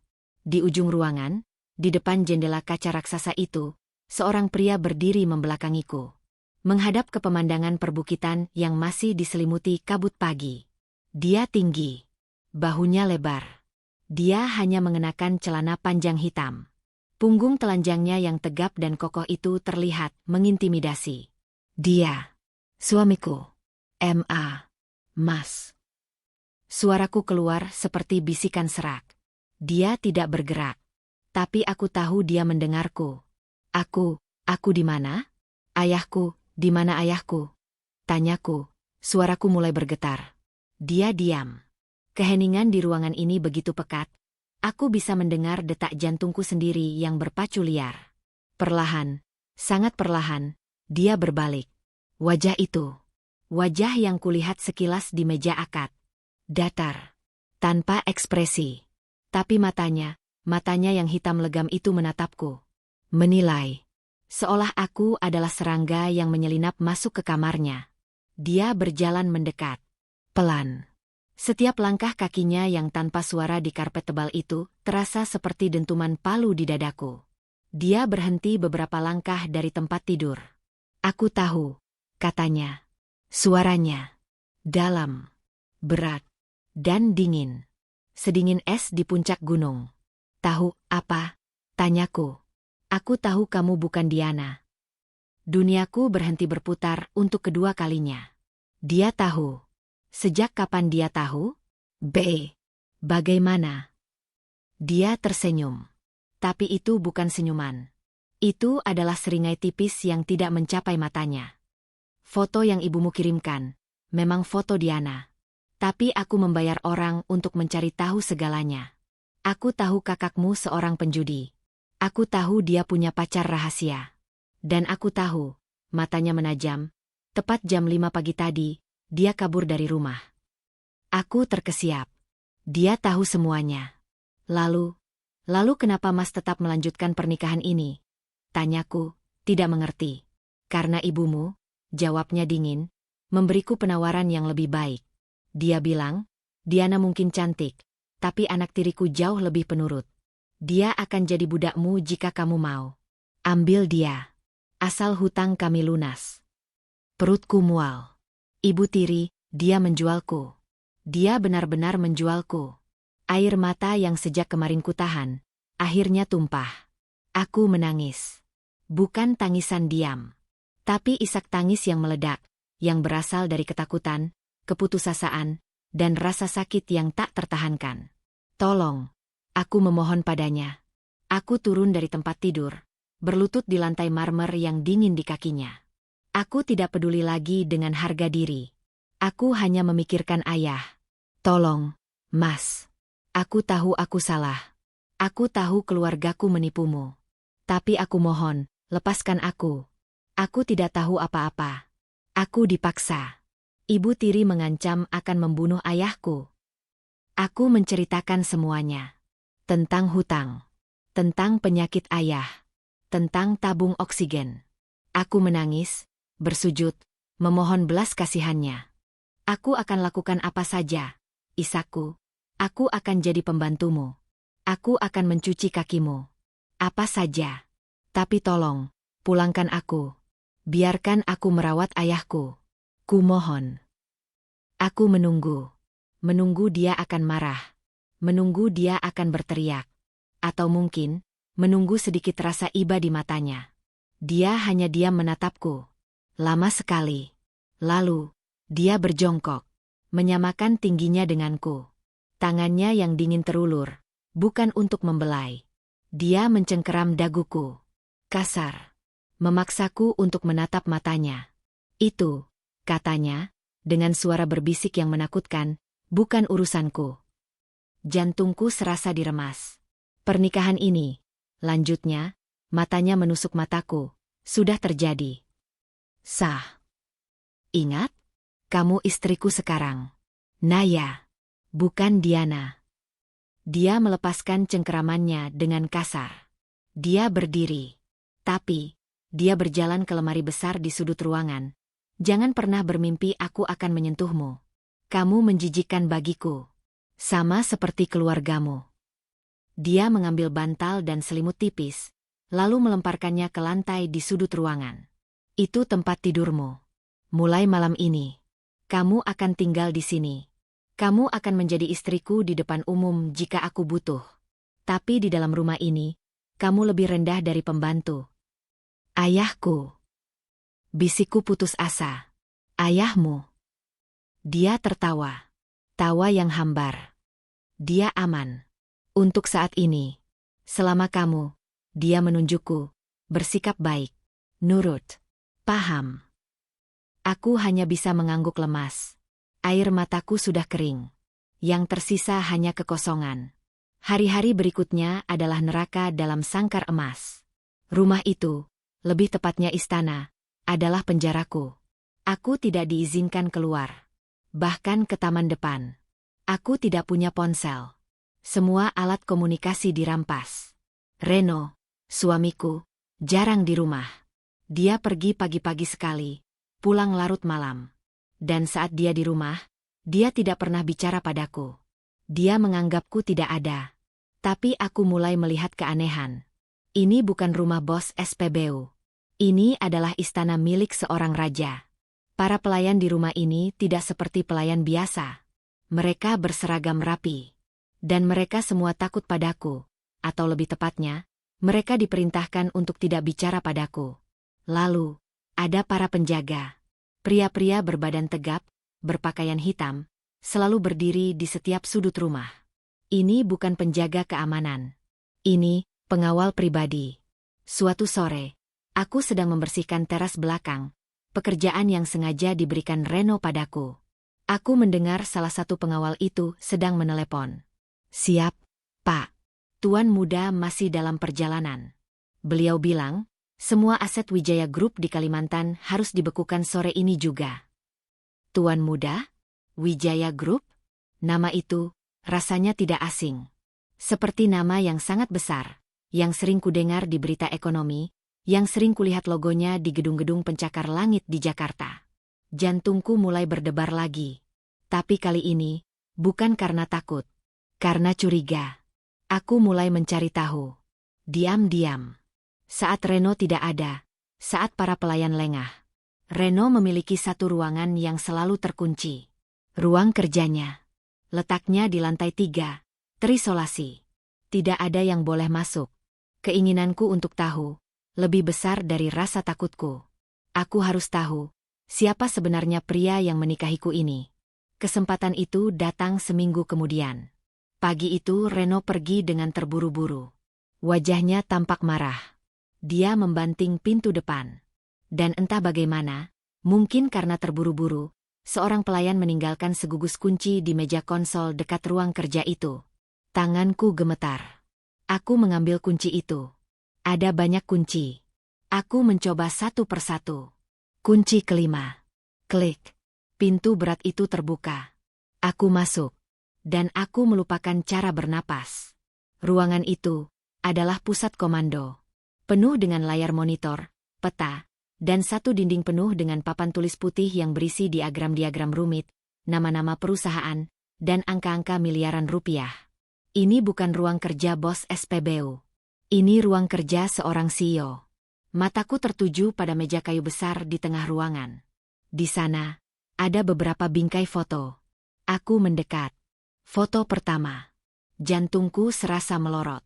Di ujung ruangan, di depan jendela kaca raksasa itu, seorang pria berdiri membelakangiku. Menghadap ke pemandangan perbukitan yang masih diselimuti kabut pagi. Dia tinggi. Bahunya lebar. Dia hanya mengenakan celana panjang hitam. Punggung telanjangnya yang tegap dan kokoh itu terlihat mengintimidasi. Dia. Suamiku. M.A. Mas. Suaraku keluar seperti bisikan serak. Dia tidak bergerak. Tapi aku tahu dia mendengarku. Aku di mana? Ayahku. Di mana ayahku? Tanyaku. Suaraku mulai bergetar. Dia diam. Keheningan di ruangan ini begitu pekat. Aku bisa mendengar detak jantungku sendiri yang berpacu liar. Perlahan, sangat perlahan, dia berbalik. Wajah itu. Wajah yang kulihat sekilas di meja akad. Datar. Tanpa ekspresi. Tapi matanya yang hitam legam itu menatapku. Menilai. Seolah aku adalah serangga yang menyelinap masuk ke kamarnya. Dia berjalan mendekat. Pelan. Setiap langkah kakinya yang tanpa suara di karpet tebal itu terasa seperti dentuman palu di dadaku. Dia berhenti beberapa langkah dari tempat tidur. Aku tahu, katanya. Suaranya. Dalam. Berat. Dan dingin. Sedingin es di puncak gunung. Tahu apa? Tanyaku. Aku tahu kamu bukan Diana. Duniaku berhenti berputar untuk kedua kalinya. Dia tahu. Sejak kapan dia tahu? B. Bagaimana? Dia tersenyum. Tapi itu bukan senyuman. Itu adalah seringai tipis yang tidak mencapai matanya. Foto yang ibumu kirimkan, memang foto Diana. Tapi aku membayar orang untuk mencari tahu segalanya. Aku tahu kakakmu seorang penjudi. Aku tahu dia punya pacar rahasia. Dan aku tahu, matanya menajam, tepat jam 5 pagi tadi, dia kabur dari rumah. Aku terkesiap. Dia tahu semuanya. Lalu kenapa Mas tetap melanjutkan pernikahan ini? Tanyaku, tidak mengerti. Karena ibumu, jawabnya dingin, memberiku penawaran yang lebih baik. Dia bilang, Diana mungkin cantik, tapi anak tiriku jauh lebih penurut. Dia akan jadi budakmu jika kamu mau. Ambil dia. Asal hutang kami lunas. Perutku mual. Ibu tiri, dia menjualku. Dia benar-benar menjualku. Air mata yang sejak kemarin kutahan, akhirnya tumpah. Aku menangis. Bukan tangisan diam. Tapi isak tangis yang meledak, yang berasal dari ketakutan, keputusasaan, dan rasa sakit yang tak tertahankan. Tolong. Aku memohon padanya. Aku turun dari tempat tidur, berlutut di lantai marmer yang dingin di kakinya. Aku tidak peduli lagi dengan harga diri. Aku hanya memikirkan ayah. Tolong, Mas. Aku tahu aku salah. Aku tahu keluargaku menipumu. Tapi aku mohon, lepaskan aku. Aku tidak tahu apa-apa. Aku dipaksa. Ibu tiri mengancam akan membunuh ayahku. Aku menceritakan semuanya. Tentang hutang. Tentang penyakit ayah. Tentang tabung oksigen. Aku menangis, bersujud, memohon belas kasihannya. Aku akan lakukan apa saja, Isakku. Aku akan jadi pembantumu. Aku akan mencuci kakimu. Apa saja. Tapi tolong, pulangkan aku. Biarkan aku merawat ayahku. Kumohon. Aku menunggu. Menunggu dia akan marah. Menunggu dia akan berteriak. Atau mungkin, menunggu sedikit rasa iba di matanya. Dia hanya diam menatapku. Lama sekali. Lalu, dia berjongkok. Menyamakan tingginya denganku. Tangannya yang dingin terulur, bukan untuk membelai. Dia mencengkeram daguku. Kasar. Memaksaku untuk menatap matanya. Itu, katanya, dengan suara berbisik yang menakutkan, bukan urusanku. Jantungku serasa diremas. Pernikahan ini, lanjutnya, matanya menusuk mataku, sudah terjadi. Sah. Ingat, kamu istriku sekarang. Naya. Bukan Diana. Dia melepaskan cengkeramannya dengan kasar. Dia berdiri. Tapi, dia berjalan ke lemari besar di sudut ruangan. Jangan pernah bermimpi aku akan menyentuhmu. Kamu menjijikkan bagiku. Sama seperti keluargamu. Dia mengambil bantal dan selimut tipis, lalu melemparkannya ke lantai di sudut ruangan. Itu tempat tidurmu. Mulai malam ini, kamu akan tinggal di sini. Kamu akan menjadi istriku di depan umum jika aku butuh. Tapi di dalam rumah ini, kamu lebih rendah dari pembantu. Ayahku. Bisikku putus asa. Ayahmu. Dia tertawa. Tawa yang hambar. Dia aman. Untuk saat ini. Selama kamu, dia menunjukku, bersikap baik. Nurut. Paham. Aku hanya bisa mengangguk lemas. Air mataku sudah kering. Yang tersisa hanya kekosongan. Hari-hari berikutnya adalah neraka dalam sangkar emas. Rumah itu, lebih tepatnya istana, adalah penjaraku. Aku tidak diizinkan keluar. Bahkan ke taman depan. Aku tidak punya ponsel. Semua alat komunikasi dirampas. Reno, suamiku, jarang di rumah. Dia pergi pagi-pagi sekali, pulang larut malam. Dan saat dia di rumah, dia tidak pernah bicara padaku. Dia menganggapku tidak ada. Tapi aku mulai melihat keanehan. Ini bukan rumah bos SPBU. Ini adalah istana milik seorang raja. Para pelayan di rumah ini tidak seperti pelayan biasa. Mereka berseragam rapi. Dan mereka semua takut padaku. Atau lebih tepatnya, Mereka diperintahkan untuk tidak bicara padaku. Lalu, ada para penjaga. Pria-pria berbadan tegap, berpakaian hitam, selalu berdiri di setiap sudut rumah. Ini bukan penjaga keamanan. Ini pengawal pribadi. Suatu sore, aku sedang membersihkan teras belakang, pekerjaan yang sengaja diberikan Reno padaku. Aku mendengar salah satu pengawal itu sedang menelepon. "Siap, Pak. Tuan muda masih dalam perjalanan." Beliau bilang, semua aset Wijaya Group di Kalimantan harus dibekukan sore ini juga. Tuan muda? Wijaya Group? Nama itu rasanya tidak asing. Seperti nama yang sangat besar, yang sering kudengar di berita ekonomi, yang sering kulihat logonya di gedung-gedung pencakar langit di Jakarta. Jantungku mulai berdebar lagi. Tapi kali ini, bukan karena takut. Karena curiga. Aku mulai mencari tahu. Diam-diam. Saat Reno tidak ada, saat para pelayan lengah, Reno memiliki satu ruangan yang selalu terkunci. Ruang kerjanya. Letaknya di lantai 3, terisolasi. Tidak ada yang boleh masuk. Keinginanku untuk tahu, lebih besar dari rasa takutku. Aku harus tahu, siapa sebenarnya pria yang menikahiku ini. Kesempatan itu datang seminggu kemudian. Pagi itu Reno pergi dengan terburu-buru. Wajahnya tampak marah. Dia membanting pintu depan. Dan entah bagaimana, mungkin karena terburu-buru, seorang pelayan meninggalkan segugus kunci di meja konsol dekat ruang kerja itu. Tanganku gemetar. Aku mengambil kunci itu. Ada banyak kunci. Aku mencoba satu persatu. Kunci kelima. Klik. Pintu berat itu terbuka. Aku masuk. Dan aku melupakan cara bernapas. Ruangan itu adalah pusat komando. Penuh dengan layar monitor, peta, dan satu dinding penuh dengan papan tulis putih yang berisi diagram-diagram rumit, nama-nama perusahaan, dan angka-angka miliaran rupiah. Ini bukan ruang kerja bos SPBU. Ini ruang kerja seorang CEO. Mataku tertuju pada meja kayu besar di tengah ruangan. Di sana, ada beberapa bingkai foto. Aku mendekat. Foto pertama. Jantungku serasa melorot.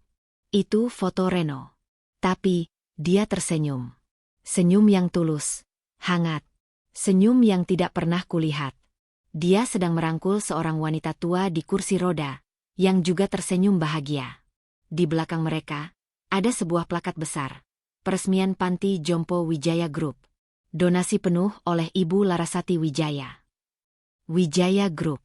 Itu foto Reno. Tapi, dia tersenyum. Senyum yang tulus, hangat. Senyum yang tidak pernah kulihat. Dia sedang merangkul seorang wanita tua di kursi roda, yang juga tersenyum bahagia. Di belakang mereka, ada sebuah plakat besar. Peresmian Panti Jompo Wijaya Group. Donasi penuh oleh Ibu Larasati Wijaya. Wijaya Group.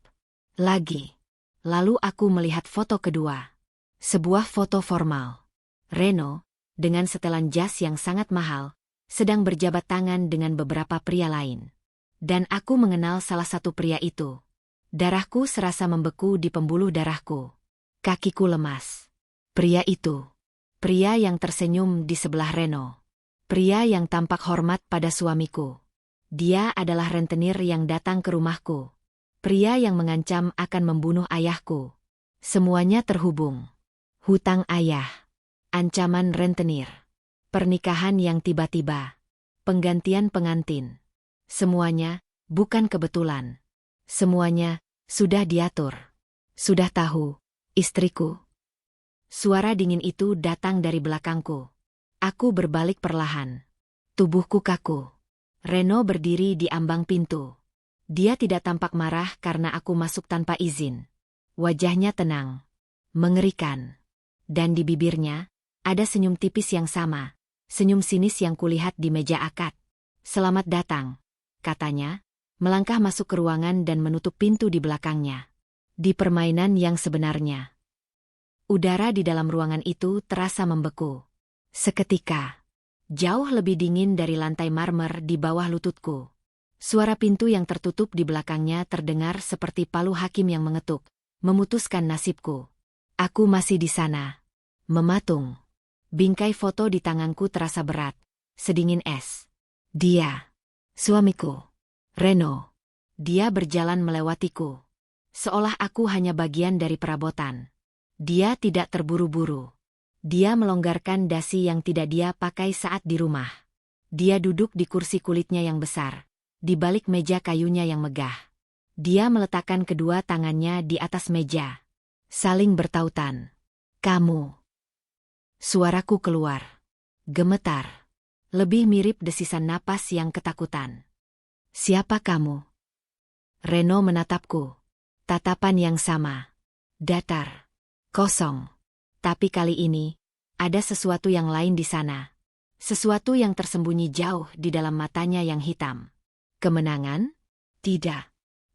Lagi. Lalu aku melihat foto kedua. Sebuah foto formal. Reno, dengan setelan jas yang sangat mahal, sedang berjabat tangan dengan beberapa pria lain. Dan aku mengenal salah satu pria itu. Darahku serasa membeku di pembuluh darahku. Kakiku lemas. Pria itu. Pria yang tersenyum di sebelah Reno. Pria yang tampak hormat pada suamiku. Dia adalah rentenir yang datang ke rumahku. Pria yang mengancam akan membunuh ayahku. Semuanya terhubung. Hutang ayah. Ancaman rentenir. Pernikahan yang tiba-tiba. Penggantian pengantin. Semuanya bukan kebetulan. Semuanya sudah diatur. Sudah tahu, istriku. Suara dingin itu datang dari belakangku. Aku berbalik perlahan. Tubuhku kaku. Reno berdiri di ambang pintu. Dia tidak tampak marah karena aku masuk tanpa izin. Wajahnya tenang. Mengerikan. Dan di bibirnya, ada senyum tipis yang sama. Senyum sinis yang kulihat di meja akad. "Selamat datang," katanya, melangkah masuk ke ruangan dan menutup pintu di belakangnya. Di permainan yang sebenarnya. Udara di dalam ruangan itu terasa membeku. Seketika. Jauh lebih dingin dari lantai marmer di bawah lututku. Suara pintu yang tertutup di belakangnya terdengar seperti palu hakim yang mengetuk, memutuskan nasibku. Aku masih di sana. Mematung. Bingkai foto di tanganku terasa berat, sedingin es. Dia. Suamiku. Reno. Dia berjalan melewatiku. Seolah aku hanya bagian dari perabotan. Dia tidak terburu-buru. Dia melonggarkan dasi yang tidak dia pakai saat di rumah. Dia duduk di kursi kulitnya yang besar. Di balik meja kayunya yang megah. Dia meletakkan kedua tangannya di atas meja. Saling bertautan. "Kamu." Suaraku keluar. Gemetar. Lebih mirip desisan napas yang ketakutan. Siapa kamu? Reno menatapku. Tatapan yang sama. Datar. Kosong. Tapi kali ini, ada sesuatu yang lain di sana. Sesuatu yang tersembunyi jauh di dalam matanya yang hitam. Kemenangan? Tidak.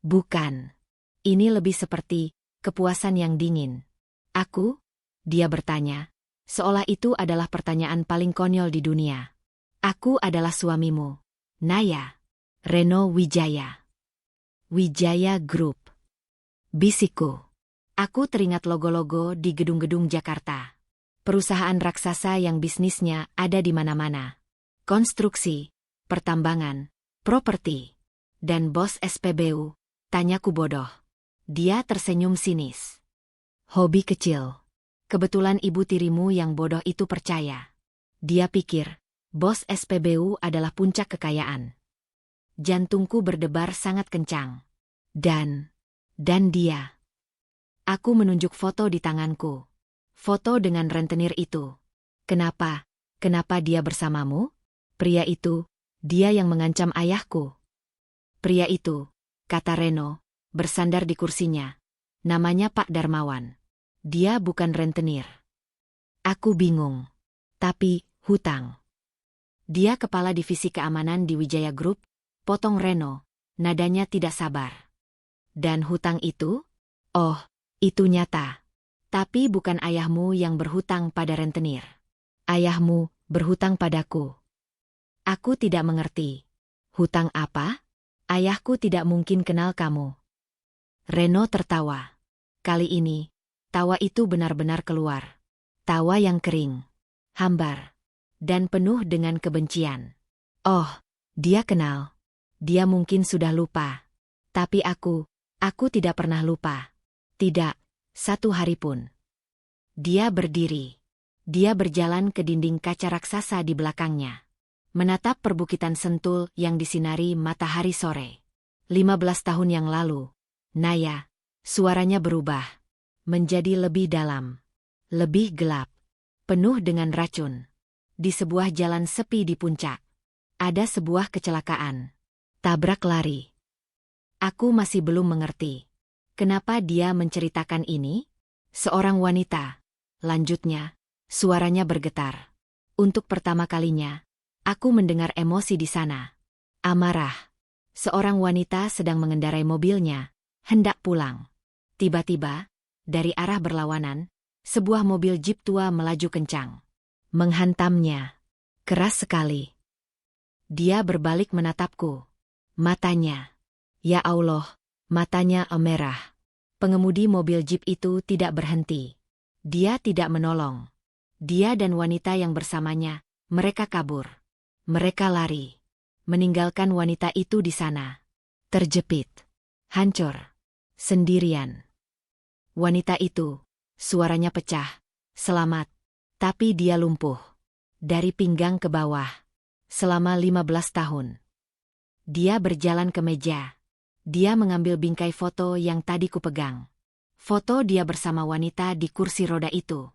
Bukan. Ini lebih seperti kepuasan yang dingin. Aku? Dia bertanya. Seolah itu adalah pertanyaan paling konyol di dunia. Aku adalah suamimu. Naya. Reno Wijaya. Wijaya Group. Bisikku. Aku teringat logo-logo di gedung-gedung Jakarta. Perusahaan raksasa yang bisnisnya ada di mana-mana. Konstruksi, pertambangan, properti. Dan bos SPBU, tanyaku bodoh. Dia tersenyum sinis. Hobi kecil. Kebetulan ibu tirimu yang bodoh itu percaya. Dia pikir, bos SPBU adalah puncak kekayaan. Jantungku berdebar sangat kencang. Dan dia. Aku menunjuk foto di tanganku. Foto dengan rentenir itu. Kenapa dia bersamamu? Pria itu, dia yang mengancam ayahku. Pria itu, kata Reno, bersandar di kursinya. Namanya Pak Darmawan. Dia bukan rentenir. Aku bingung. Tapi, hutang. Dia kepala divisi keamanan di Wijaya Group, potong Reno, nadanya tidak sabar. Dan hutang itu? Oh, itu nyata. Tapi bukan ayahmu yang berhutang pada rentenir. Ayahmu berhutang padaku. Aku tidak mengerti. Hutang apa? Ayahku tidak mungkin kenal kamu. Reno tertawa. Kali ini, tawa itu benar-benar keluar. Tawa yang kering, hambar, dan penuh dengan kebencian. Oh, dia kenal. Dia mungkin sudah lupa. Tapi aku tidak pernah lupa. Tidak, satu hari pun. Dia berdiri. Dia berjalan ke dinding kaca raksasa di belakangnya. Menatap perbukitan Sentul yang disinari matahari sore. 15 tahun yang lalu, Naya, suaranya berubah. Menjadi lebih dalam. Lebih gelap. Penuh dengan racun. Di sebuah jalan sepi di puncak. Ada sebuah kecelakaan. Tabrak lari. Aku masih belum mengerti. Kenapa dia menceritakan ini? Seorang wanita. Lanjutnya, suaranya bergetar. Untuk pertama kalinya, aku mendengar emosi di sana. Amarah. Seorang wanita sedang mengendarai mobilnya, hendak pulang. Tiba-tiba, dari arah berlawanan, sebuah mobil jeep tua melaju kencang. Menghantamnya. Keras sekali. Dia berbalik menatapku. Matanya. Ya Allah, matanya merah. Pengemudi mobil jeep itu tidak berhenti. Dia tidak menolong. Dia dan wanita yang bersamanya, mereka kabur. Mereka lari. Meninggalkan wanita itu di sana. Terjepit. Hancur. Sendirian. Wanita itu, suaranya pecah. Selamat. Tapi dia lumpuh. Dari pinggang ke bawah. Selama 15 tahun. Dia berjalan ke meja. Dia mengambil bingkai foto yang tadi kupegang. Foto dia bersama wanita di kursi roda itu.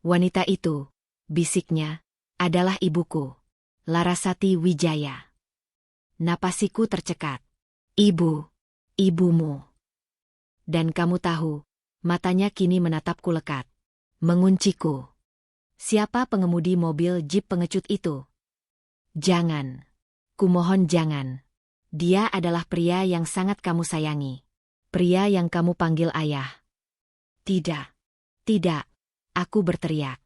Wanita itu, bisiknya, adalah ibuku. Larasati Wijaya. Napasiku tercekat. Ibumu. Dan kamu tahu, matanya kini menatapku lekat. Mengunciku. Siapa pengemudi mobil jeep pengecut itu? Jangan. Kumohon jangan. Dia adalah pria yang sangat kamu sayangi. Pria yang kamu panggil ayah. Tidak. Aku berteriak.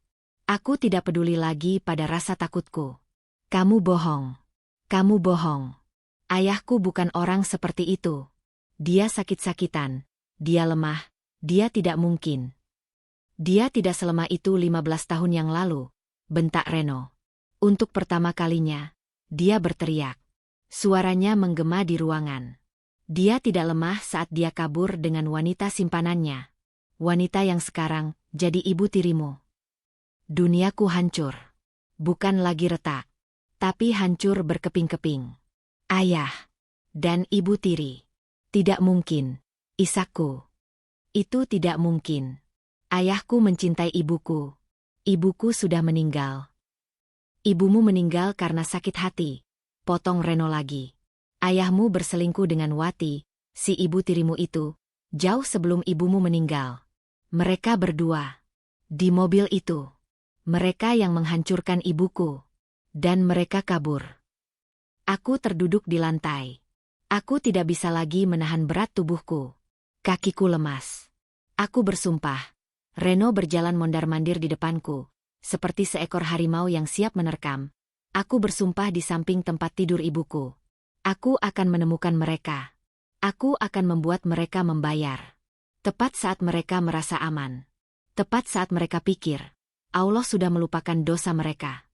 Aku tidak peduli lagi pada rasa takutku. Kamu bohong. Ayahku bukan orang seperti itu. Dia sakit-sakitan. Dia lemah. Dia tidak mungkin. Dia tidak selemah itu 15 tahun yang lalu, bentak Reno. Untuk pertama kalinya, dia berteriak. Suaranya menggema di ruangan. Dia tidak lemah saat dia kabur dengan wanita simpanannya. Wanita yang sekarang jadi ibu tirimu. Duniaku hancur. Bukan lagi retak. Tapi hancur berkeping-keping. Ayah. Dan ibu tiri. Tidak mungkin. Isakku. Itu tidak mungkin. Ayahku mencintai ibuku. Ibuku sudah meninggal. Ibumu meninggal karena sakit hati, potong Reno lagi. Ayahmu berselingkuh dengan Wati, si ibu tirimu itu, jauh sebelum ibumu meninggal. Mereka berdua. Di mobil itu. Mereka yang menghancurkan ibuku. Dan mereka kabur. Aku terduduk di lantai. Aku tidak bisa lagi menahan berat tubuhku. Kakiku lemas. Aku bersumpah. Reno berjalan mondar-mandir di depanku, seperti seekor harimau yang siap menerkam. Aku bersumpah di samping tempat tidur ibuku. Aku akan menemukan mereka. Aku akan membuat mereka membayar. Tepat saat mereka merasa aman. Tepat saat mereka pikir, Allah sudah melupakan dosa mereka.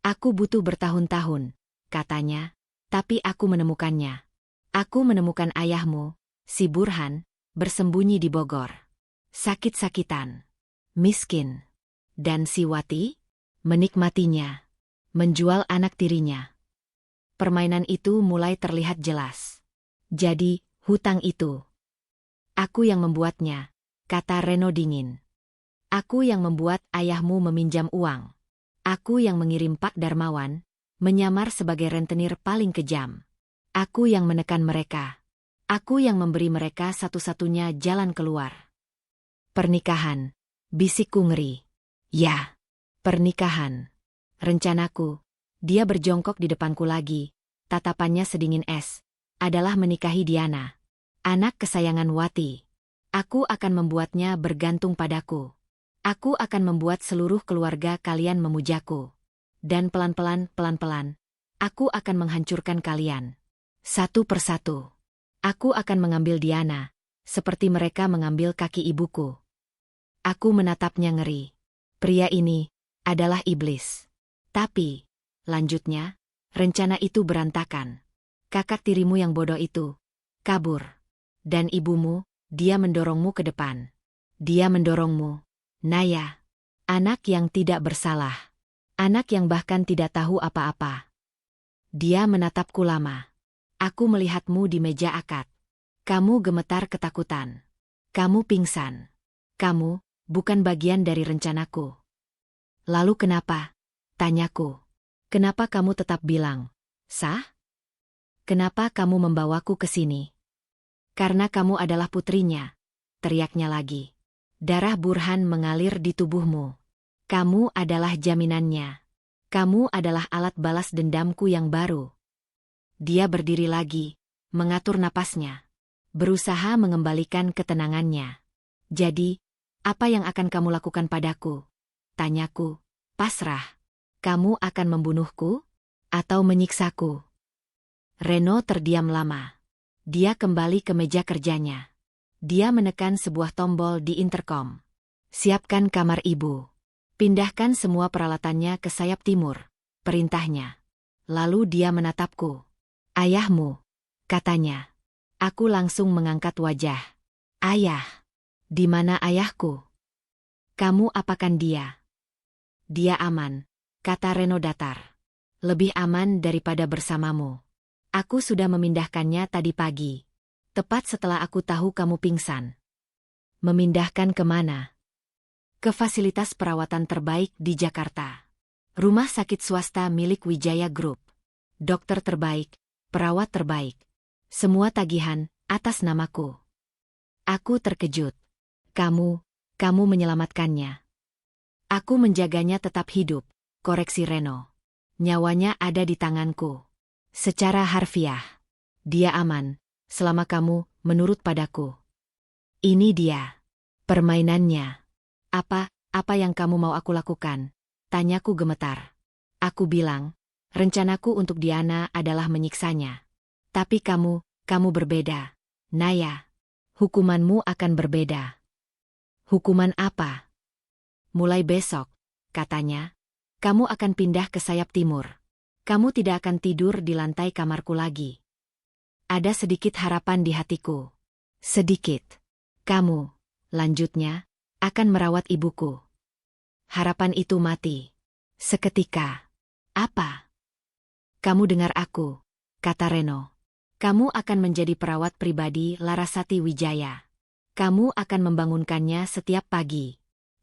Aku butuh bertahun-tahun, katanya, tapi aku menemukannya. Aku menemukan ayahmu, si Burhan, bersembunyi di Bogor. Sakit-sakitan, miskin. Dan si Wati, menikmatinya, menjual anak tirinya. Permainan itu mulai terlihat jelas. Jadi, hutang itu. Aku yang membuatnya, kata Reno dingin. Aku yang membuat ayahmu meminjam uang. Aku yang mengirim Pak Darmawan, menyamar sebagai rentenir paling kejam. Aku yang menekan mereka. Aku yang memberi mereka satu-satunya jalan keluar. Pernikahan, bisikku ngeri. Ya, pernikahan. Rencanaku, dia berjongkok di depanku lagi, tatapannya sedingin es, adalah menikahi Diana, anak kesayangan Wati. Aku akan membuatnya bergantung padaku. Aku akan membuat seluruh keluarga kalian memujaku. Dan pelan-pelan, aku akan menghancurkan kalian. Satu persatu. Aku akan mengambil Diana, seperti mereka mengambil kaki ibuku. Aku menatapnya ngeri. Pria ini adalah iblis. Tapi, lanjutnya, rencana itu berantakan. Kakak tirimu yang bodoh itu kabur. Dan ibumu, dia mendorongmu ke depan. Dia mendorongmu. Naya, anak yang tidak bersalah. Anak yang bahkan tidak tahu apa-apa. Dia menatapku lama. Aku melihatmu di meja akad. Kamu gemetar ketakutan. Kamu pingsan. Kamu bukan bagian dari rencanaku. Lalu kenapa? Tanyaku. Kenapa kamu tetap bilang, sah? Kenapa kamu membawaku ke sini? Karena kamu adalah putrinya, teriaknya lagi. Darah Burhan mengalir di tubuhmu. Kamu adalah jaminannya. Kamu adalah alat balas dendamku yang baru. Dia berdiri lagi, mengatur napasnya. Berusaha mengembalikan ketenangannya. Jadi, apa yang akan kamu lakukan padaku? Tanyaku, pasrah. Kamu akan membunuhku? Atau menyiksaku? Reno terdiam lama. Dia kembali ke meja kerjanya. Dia menekan sebuah tombol di interkom. Siapkan kamar ibu. Pindahkan semua peralatannya ke sayap timur, perintahnya. Lalu dia menatapku. Ayahmu, katanya. Aku langsung mengangkat wajah. Ayah. Di mana ayahku? Kamu apakan dia? Dia aman, kata Reno datar. Lebih aman daripada bersamamu. Aku sudah memindahkannya tadi pagi. Tepat setelah aku tahu kamu pingsan. Memindahkan kemana? Ke fasilitas perawatan terbaik di Jakarta. Rumah sakit swasta milik Wijaya Group. Dokter terbaik, perawat terbaik. Semua tagihan atas namaku. Aku terkejut. Kamu menyelamatkannya. Aku menjaganya tetap hidup, koreksi Reno. Nyawanya ada di tanganku. Secara harfiah. Dia aman. Selama kamu menurut padaku. Ini dia. Permainannya. Apa yang kamu mau aku lakukan? Tanyaku gemetar. Aku bilang, rencanaku untuk Diana adalah menyiksanya. Tapi kamu berbeda. Naya. Hukumanmu akan berbeda. Hukuman apa? Mulai besok, katanya, kamu akan pindah ke sayap timur. Kamu tidak akan tidur di lantai kamarku lagi. Ada sedikit harapan di hatiku. Sedikit. Kamu, lanjutnya, akan merawat ibuku. Harapan itu mati. Seketika. Apa? Kamu dengar aku, kata Reno. Kamu akan menjadi perawat pribadi Larasati Wijaya. Kamu akan membangunkannya setiap pagi.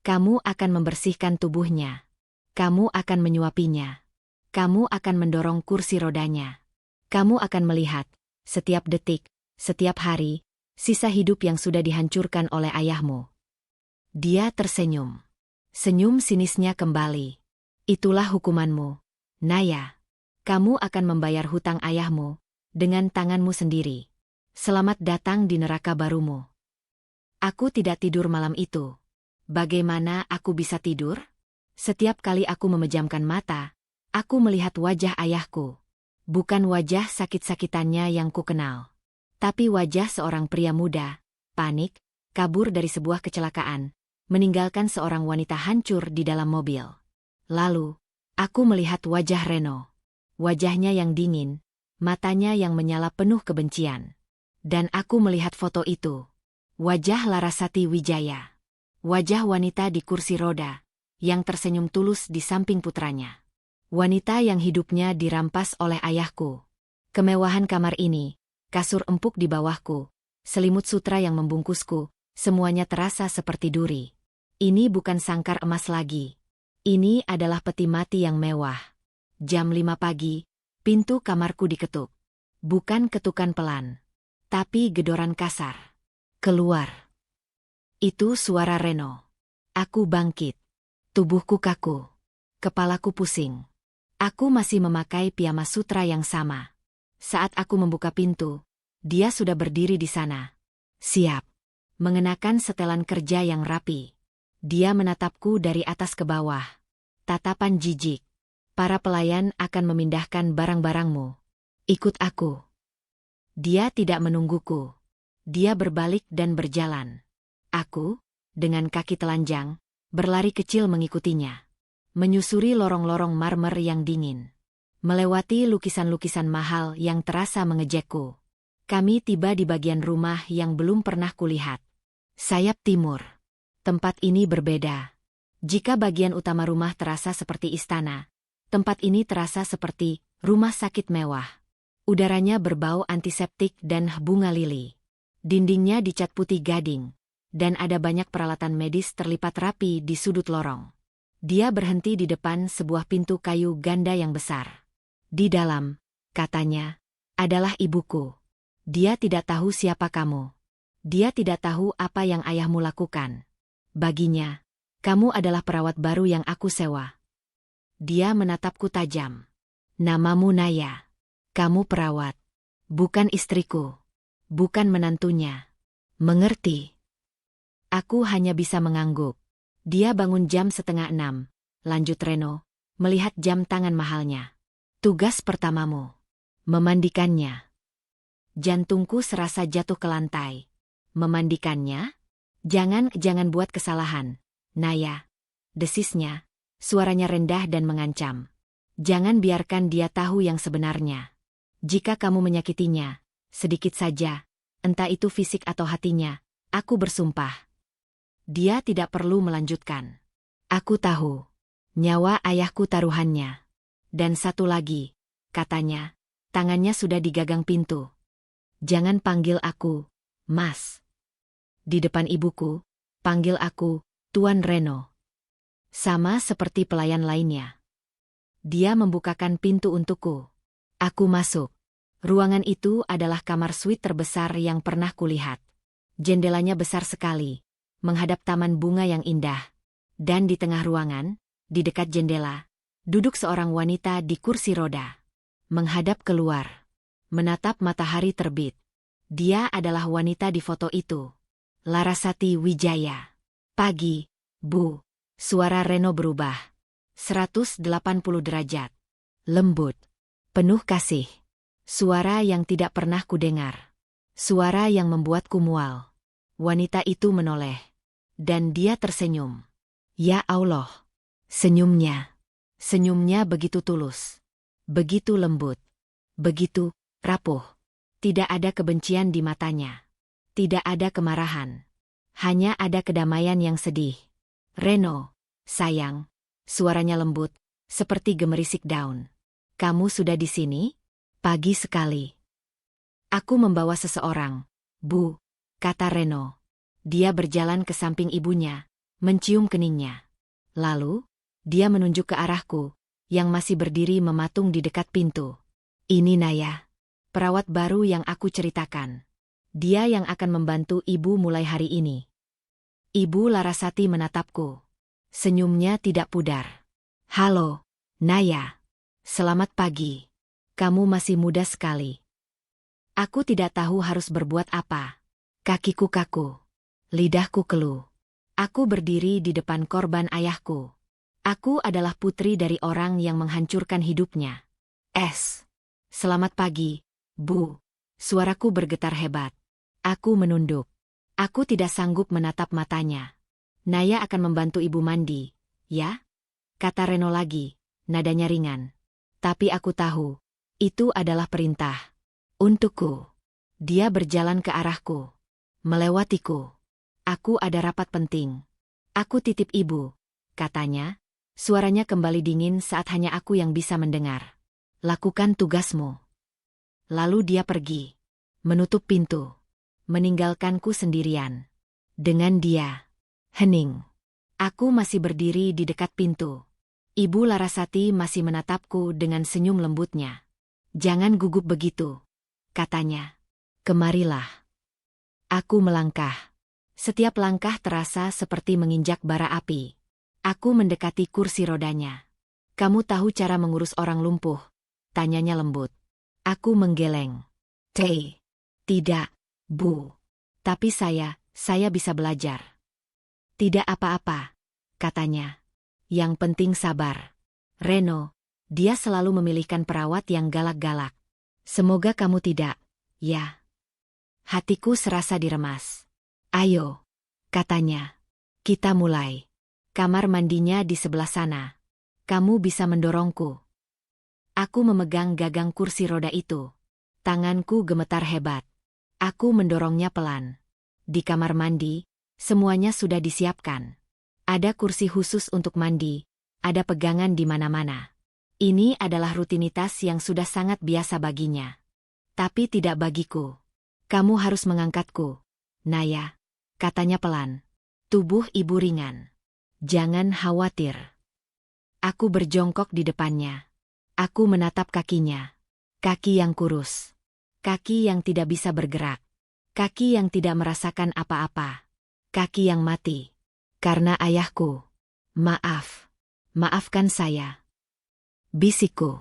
Kamu akan membersihkan tubuhnya. Kamu akan menyuapinya. Kamu akan mendorong kursi rodanya. Kamu akan melihat, setiap detik, setiap hari, sisa hidup yang sudah dihancurkan oleh ayahmu. Dia tersenyum. Senyum sinisnya kembali. Itulah hukumanmu, Naya. Kamu akan membayar hutang ayahmu dengan tanganmu sendiri. Selamat datang di neraka barumu. Aku tidak tidur malam itu. Bagaimana aku bisa tidur? Setiap kali aku memejamkan mata, aku melihat wajah ayahku. Bukan wajah sakit-sakitannya yang kukenal, tapi wajah seorang pria muda, panik, kabur dari sebuah kecelakaan, meninggalkan seorang wanita hancur di dalam mobil. Lalu, aku melihat wajah Reno. Wajahnya yang dingin, matanya yang menyala penuh kebencian. Dan aku melihat foto itu. Wajah Larasati Wijaya. Wajah wanita di kursi roda, yang tersenyum tulus di samping putranya. Wanita yang hidupnya dirampas oleh ayahku. Kemewahan kamar ini, kasur empuk di bawahku, selimut sutra yang membungkusku, semuanya terasa seperti duri. Ini bukan sangkar emas lagi. Ini adalah peti mati yang mewah. Jam 5 pagi, pintu kamarku diketuk. Bukan ketukan pelan, tapi gedoran kasar. Keluar. Itu suara Reno. Aku bangkit. Tubuhku kaku. Kepalaku pusing. Aku masih memakai piyama sutra yang sama. Saat aku membuka pintu, dia sudah berdiri di sana. Siap. Mengenakan setelan kerja yang rapi. Dia menatapku dari atas ke bawah. Tatapan jijik. Para pelayan akan memindahkan barang-barangmu. Ikut aku. Dia tidak menungguku. Dia berbalik dan berjalan. Aku, dengan kaki telanjang, berlari kecil mengikutinya. Menyusuri lorong-lorong marmer yang dingin. Melewati lukisan-lukisan mahal yang terasa mengejekku. Kami tiba di bagian rumah yang belum pernah kulihat. Sayap timur. Tempat ini berbeda. Jika bagian utama rumah terasa seperti istana, tempat ini terasa seperti rumah sakit mewah. Udaranya berbau antiseptik dan bunga lili. Dindingnya dicat putih gading, dan ada banyak peralatan medis terlipat rapi di sudut lorong. Dia berhenti di depan sebuah pintu kayu ganda yang besar. Di dalam, katanya, adalah ibuku. Dia tidak tahu siapa kamu. Dia tidak tahu apa yang ayahmu lakukan. Baginya, kamu adalah perawat baru yang aku sewa. Dia menatapku tajam. Namamu Naya. Kamu perawat. Bukan istriku. Bukan menantunya. Mengerti? Aku hanya bisa mengangguk. Dia bangun jam 5:30. Lanjut Reno, melihat jam tangan mahalnya. Tugas pertamamu. Memandikannya. Jantungku serasa jatuh ke lantai. Memandikannya? Jangan buat kesalahan, Naya. Desisnya, suaranya rendah dan mengancam. Jangan biarkan dia tahu yang sebenarnya. Jika kamu menyakitinya, sedikit saja, entah itu fisik atau hatinya, aku bersumpah. Dia tidak perlu melanjutkan. Aku tahu. Nyawa ayahku taruhannya. Dan satu lagi, katanya, tangannya sudah digagang pintu. Jangan panggil aku, Mas. Di depan ibuku, panggil aku, Tuan Reno. Sama seperti pelayan lainnya. Dia membukakan pintu untukku. Aku masuk. Ruangan itu adalah kamar suite terbesar yang pernah kulihat. Jendelanya besar sekali, menghadap taman bunga yang indah. Dan di tengah ruangan, di dekat jendela, duduk seorang wanita di kursi roda. Menghadap keluar. Menatap matahari terbit. Dia adalah wanita di foto itu. Larasati Wijaya. Pagi, Bu. Suara Reno berubah. 180 derajat. Lembut. Penuh kasih. Suara yang tidak pernah kudengar. Suara yang membuatku mual. Wanita itu menoleh. Dan dia tersenyum. Ya Allah. Senyumnya. Senyumnya begitu tulus. Begitu lembut. Begitu rapuh. Tidak ada kebencian di matanya. Tidak ada kemarahan. Hanya ada kedamaian yang sedih. Reno, sayang. Suaranya lembut, seperti gemerisik daun. Kamu sudah di sini? Pagi sekali. Aku membawa seseorang, Bu, kata Reno. Dia berjalan ke samping ibunya, mencium keningnya. Lalu, dia menunjuk ke arahku, yang masih berdiri mematung di dekat pintu. Ini Naya, perawat baru yang aku ceritakan. Dia yang akan membantu ibu mulai hari ini. Ibu Larasati menatapku. Senyumnya tidak pudar. Halo, Naya. Selamat pagi. Kamu masih muda sekali. Aku tidak tahu harus berbuat apa. Kakiku kaku. Lidahku keluh. Aku berdiri di depan korban ayahku. Aku adalah putri dari orang yang menghancurkan hidupnya. Selamat pagi, Bu. Suaraku bergetar hebat. Aku menunduk. Aku tidak sanggup menatap matanya. Naya akan membantu ibu mandi, ya? Kata Reno lagi, nadanya ringan. Tapi aku tahu, itu adalah perintah. Untukku. Dia berjalan ke arahku. Melewatiku. Aku ada rapat penting. Aku titip ibu, katanya. Suaranya kembali dingin saat hanya aku yang bisa mendengar. Lakukan tugasmu. Lalu dia pergi. Menutup pintu. Meninggalkanku sendirian. Dengan dia. Hening. Aku masih berdiri di dekat pintu. Ibu Larasati masih menatapku dengan senyum lembutnya. Jangan gugup begitu, katanya. Kemarilah. Aku melangkah. Setiap langkah terasa seperti menginjak bara api. Aku mendekati kursi rodanya. Kamu tahu cara mengurus orang lumpuh? Tanyanya lembut. Aku menggeleng. Tidak, Bu. Tapi saya bisa belajar. Tidak apa-apa, katanya. Yang penting sabar. Reno, dia selalu memilihkan perawat yang galak-galak. Semoga kamu tidak, ya. Hatiku serasa diremas. Ayo, katanya. Kita mulai. Kamar mandinya di sebelah sana. Kamu bisa mendorongku. Aku memegang gagang kursi roda itu. Tanganku gemetar hebat. Aku mendorongnya pelan. Di kamar mandi, semuanya sudah disiapkan. Ada kursi khusus untuk mandi, ada pegangan di mana-mana. Ini adalah rutinitas yang sudah sangat biasa baginya. Tapi tidak bagiku. Kamu harus mengangkatku, Naya, katanya pelan. Tubuh ibu ringan. Jangan khawatir. Aku berjongkok di depannya. Aku menatap kakinya. Kaki yang kurus. Kaki yang tidak bisa bergerak. Kaki yang tidak merasakan apa-apa. Kaki yang mati. Karena ayahku. Maaf. Maafkan saya. Bisikku.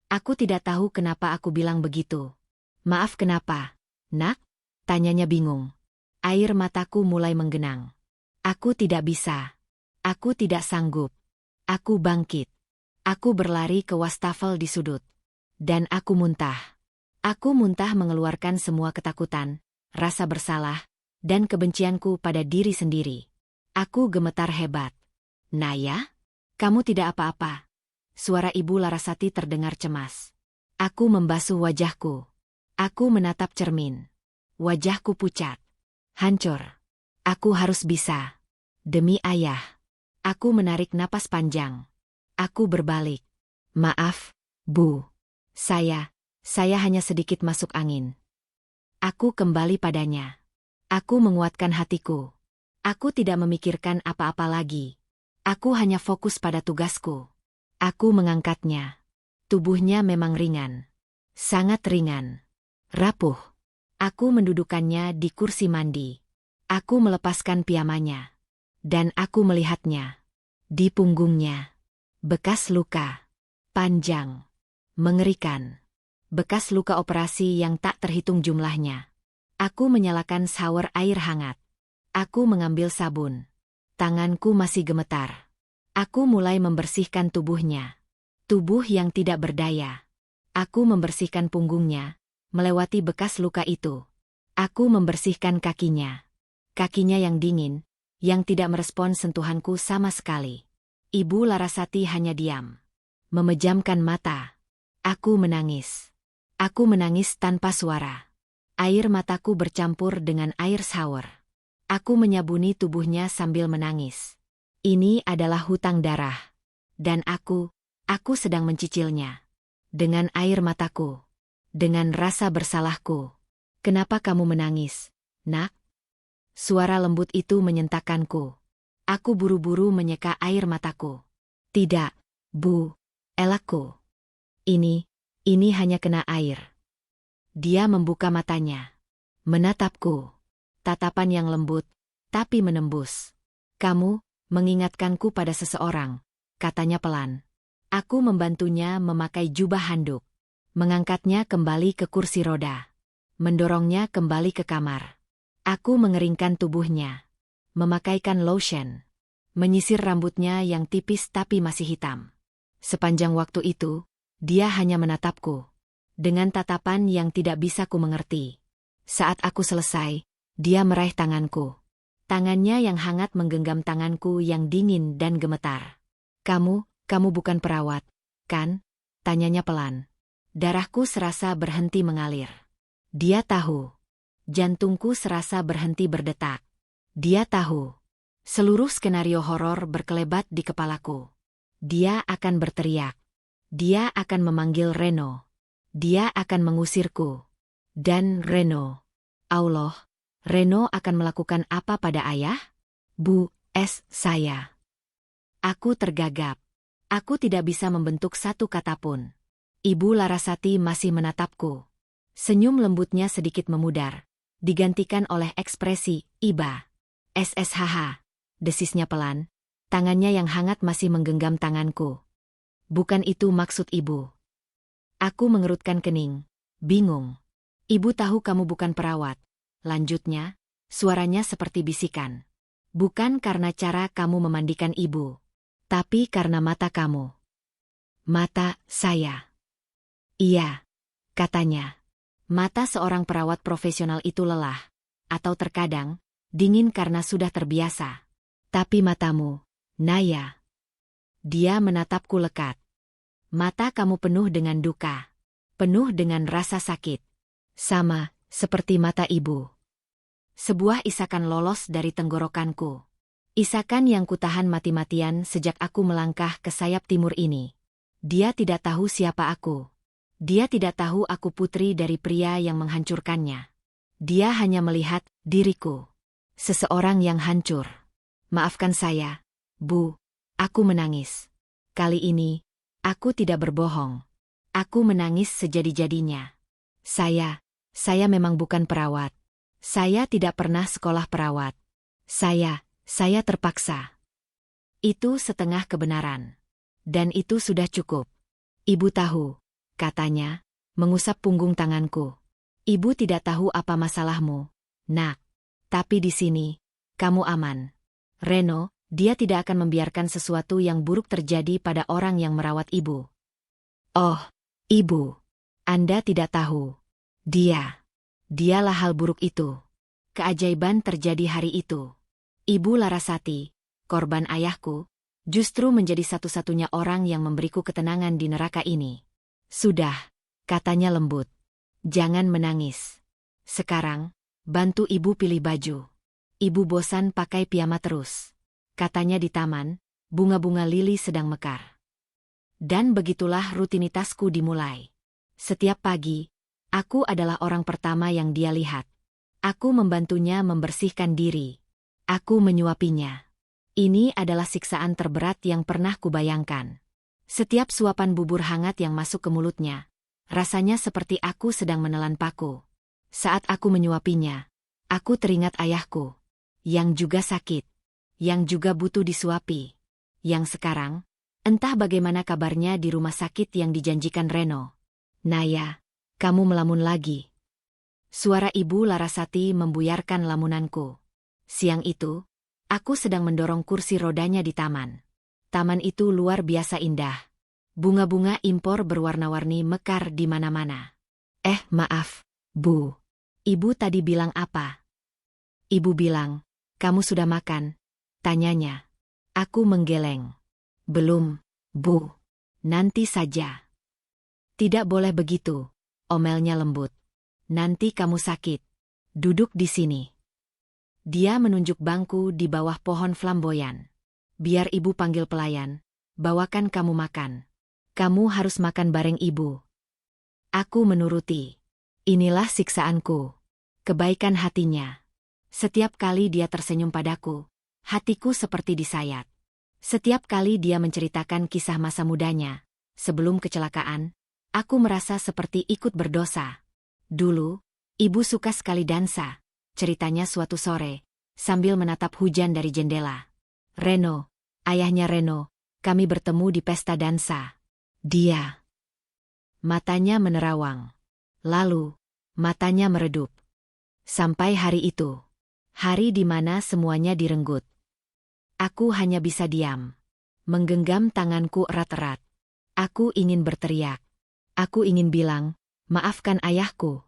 Aku tidak tahu kenapa aku bilang begitu. Maaf kenapa, Nak? Tanyanya bingung. Air mataku mulai menggenang. Aku tidak bisa. Aku tidak sanggup. Aku bangkit. Aku berlari ke wastafel di sudut. Dan aku muntah. Aku muntah mengeluarkan semua ketakutan, rasa bersalah, dan kebencianku pada diri sendiri. Aku gemetar hebat. Naya? Kamu tidak apa-apa. Suara Ibu Larasati terdengar cemas. Aku membasuh wajahku. Aku menatap cermin. Wajahku pucat. Hancur. Aku harus bisa. Demi ayah. Aku menarik napas panjang. Aku berbalik. Maaf, Bu. Saya hanya sedikit masuk angin. Aku kembali padanya. Aku menguatkan hatiku. Aku tidak memikirkan apa-apa lagi. Aku hanya fokus pada tugasku. Aku mengangkatnya. Tubuhnya memang ringan. Sangat ringan. Rapuh. Aku mendudukannya di kursi mandi. Aku melepaskan piyamanya. Dan aku melihatnya. Di punggungnya. Bekas luka. Panjang. Mengerikan. Bekas luka operasi yang tak terhitung jumlahnya. Aku menyalakan shower air hangat. Aku mengambil sabun. Tanganku masih gemetar. Aku mulai membersihkan tubuhnya. Tubuh yang tidak berdaya. Aku membersihkan punggungnya, melewati bekas luka itu. Aku membersihkan kakinya. Kakinya yang dingin, yang tidak merespon sentuhanku sama sekali. Ibu Larasati hanya diam. Memejamkan mata. Aku menangis. Aku menangis tanpa suara. Air mataku bercampur dengan air shower. Aku menyabuni tubuhnya sambil menangis. Ini adalah hutang darah. Dan aku sedang mencicilnya. Dengan air mataku. Dengan rasa bersalahku. Kenapa kamu menangis, Nak? Suara lembut itu menyentakkanku. Aku buru-buru menyeka air mataku. Tidak, Bu, elakku. Ini hanya kena air. Dia membuka matanya. Menatapku. Tatapan yang lembut, tapi menembus. Kamu mengingatkanku pada seseorang, katanya pelan. Aku membantunya memakai jubah handuk. Mengangkatnya kembali ke kursi roda. Mendorongnya kembali ke kamar. Aku mengeringkan tubuhnya. Memakaikan lotion. Menyisir rambutnya yang tipis tapi masih hitam. Sepanjang waktu itu, dia hanya menatapku. Dengan tatapan yang tidak bisa ku mengerti. Saat aku selesai, dia meraih tanganku. Tangannya yang hangat menggenggam tanganku yang dingin dan gemetar. Kamu bukan perawat, kan? Tanyanya pelan. Darahku serasa berhenti mengalir. Dia tahu. Jantungku serasa berhenti berdetak. Dia tahu. Seluruh skenario horor berkelebat di kepalaku. Dia akan berteriak. Dia akan memanggil Reno. Dia akan mengusirku. Dan Reno. Allah, Reno akan melakukan apa pada ayah? Bu, saya. Aku tergagap. Aku tidak bisa membentuk satu kata pun. Ibu Larasati masih menatapku. Senyum lembutnya sedikit memudar. Digantikan oleh ekspresi, iba. SSHH. Desisnya pelan. Tangannya yang hangat masih menggenggam tanganku. Bukan itu maksud ibu. Aku mengerutkan kening. Bingung. Ibu tahu kamu bukan perawat. Lanjutnya, suaranya seperti bisikan. Bukan karena cara kamu memandikan ibu. Tapi karena mata kamu. Mata saya. Iya, katanya. Mata seorang perawat profesional itu lelah. Atau terkadang, dingin karena sudah terbiasa. Tapi matamu, Naya. Dia menatapku lekat. Mata kamu penuh dengan duka. Penuh dengan rasa sakit. Sama, seperti mata ibu. Sebuah isakan lolos dari tenggorokanku. Isakan yang kutahan mati-matian sejak aku melangkah ke sayap timur ini. Dia tidak tahu siapa aku. Dia tidak tahu aku putri dari pria yang menghancurkannya. Dia hanya melihat diriku. Seseorang yang hancur. Maafkan saya, Bu. Aku menangis. Kali ini, aku tidak berbohong. Aku menangis sejadi-jadinya. Saya memang bukan perawat. Saya tidak pernah sekolah perawat. Saya terpaksa. Itu setengah kebenaran. Dan itu sudah cukup. Ibu tahu, katanya, mengusap punggung tanganku. Ibu tidak tahu apa masalahmu, nak. Tapi di sini, kamu aman. Reno, dia tidak akan membiarkan sesuatu yang buruk terjadi pada orang yang merawat ibu. Oh, ibu. Anda tidak tahu. Dialah hal buruk itu. Keajaiban terjadi hari itu. Ibu Larasati, korban ayahku, justru menjadi satu-satunya orang yang memberiku ketenangan di neraka ini. Sudah, katanya lembut. Jangan menangis. Sekarang, bantu ibu pilih baju. Ibu bosan pakai piyama terus. Katanya di taman, bunga-bunga lili sedang mekar. Dan begitulah rutinitasku dimulai. Setiap pagi, aku adalah orang pertama yang dia lihat. Aku membantunya membersihkan diri. Aku menyuapinya. Ini adalah siksaan terberat yang pernah kubayangkan. Setiap suapan bubur hangat yang masuk ke mulutnya, rasanya seperti aku sedang menelan paku. Saat aku menyuapinya, aku teringat ayahku. Yang juga sakit. Yang juga butuh disuapi. Yang sekarang, entah bagaimana kabarnya di rumah sakit yang dijanjikan Reno. Naya, kamu melamun lagi. Suara Ibu Larasati membuyarkan lamunanku. Siang itu, aku sedang mendorong kursi rodanya di taman. Taman itu luar biasa indah. Bunga-bunga impor berwarna-warni mekar di mana-mana. Maaf, Bu. Ibu tadi bilang apa? Ibu bilang, kamu sudah makan? Tanyanya. Aku menggeleng. Belum, Bu. Nanti saja. Tidak boleh begitu, omelnya lembut. Nanti kamu sakit. Duduk di sini. Dia menunjuk bangku di bawah pohon flamboyan. Biar ibu panggil pelayan, bawakan kamu makan. Kamu harus makan bareng ibu. Aku menuruti. Inilah siksaanku. Kebaikan hatinya. Setiap kali dia tersenyum padaku, Hatiku seperti disayat. Setiap kali dia menceritakan kisah masa mudanya, sebelum kecelakaan, aku merasa seperti ikut berdosa. Dulu, ibu suka sekali dansa, ceritanya suatu sore, sambil menatap hujan dari jendela. Reno, ayahnya Reno, kami bertemu di pesta dansa. Dia. Matanya menerawang. Lalu, matanya meredup. Sampai hari itu. Hari di mana semuanya direnggut. Aku hanya bisa diam. Menggenggam tanganku erat-erat. Aku ingin berteriak. Aku ingin bilang, maafkan ayahku.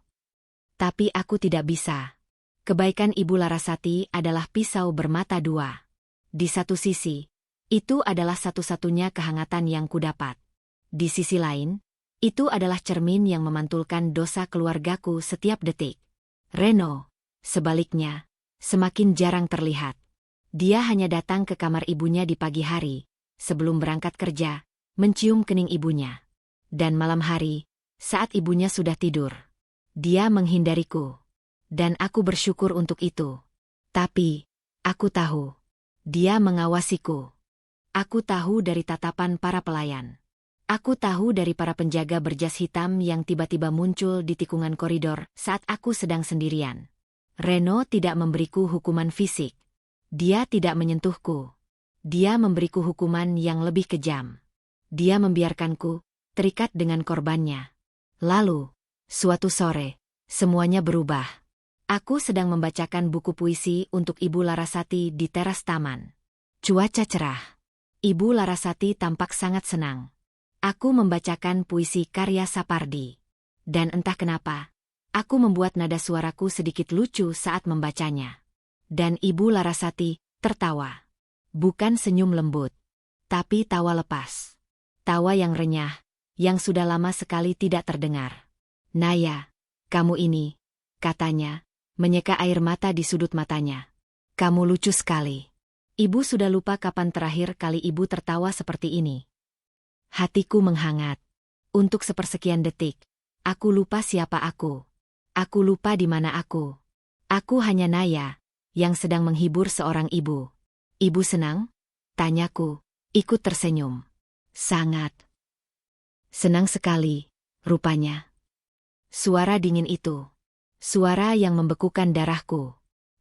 Tapi aku tidak bisa. Kebaikan Ibu Larasati adalah pisau bermata dua. Di satu sisi, itu adalah satu-satunya kehangatan yang kudapat. Di sisi lain, itu adalah cermin yang memantulkan dosa keluargaku setiap detik. Reno, sebaliknya, semakin jarang terlihat. Dia hanya datang ke kamar ibunya di pagi hari, sebelum berangkat kerja, mencium kening ibunya. Dan malam hari, saat ibunya sudah tidur, dia menghindariku. Dan aku bersyukur untuk itu. Tapi, aku tahu, dia mengawasiku. Aku tahu dari tatapan para pelayan. Aku tahu dari para penjaga berjas hitam yang tiba-tiba muncul di tikungan koridor saat aku sedang sendirian. Reno tidak memberiku hukuman fisik. Dia tidak menyentuhku. Dia memberiku hukuman yang lebih kejam. Dia membiarkanku terikat dengan korbannya. Lalu, suatu sore, semuanya berubah. Aku sedang membacakan buku puisi untuk Ibu Larasati di teras taman. Cuaca cerah. Ibu Larasati tampak sangat senang. Aku membacakan puisi karya Sapardi. Dan entah kenapa, aku membuat nada suaraku sedikit lucu saat membacanya. Dan Ibu Larasati tertawa. Bukan senyum lembut, tapi tawa lepas. Tawa yang renyah, yang sudah lama sekali tidak terdengar. Naya, kamu ini, katanya, menyeka air mata di sudut matanya. Kamu lucu sekali. Ibu sudah lupa kapan terakhir kali ibu tertawa seperti ini. Hatiku menghangat. Untuk sepersekian detik, aku lupa siapa aku. Aku lupa di mana aku. Aku hanya Naya, yang sedang menghibur seorang ibu. Ibu senang? Tanyaku, ikut tersenyum. Sangat. Senang sekali, rupanya. Suara dingin itu. Suara yang membekukan darahku.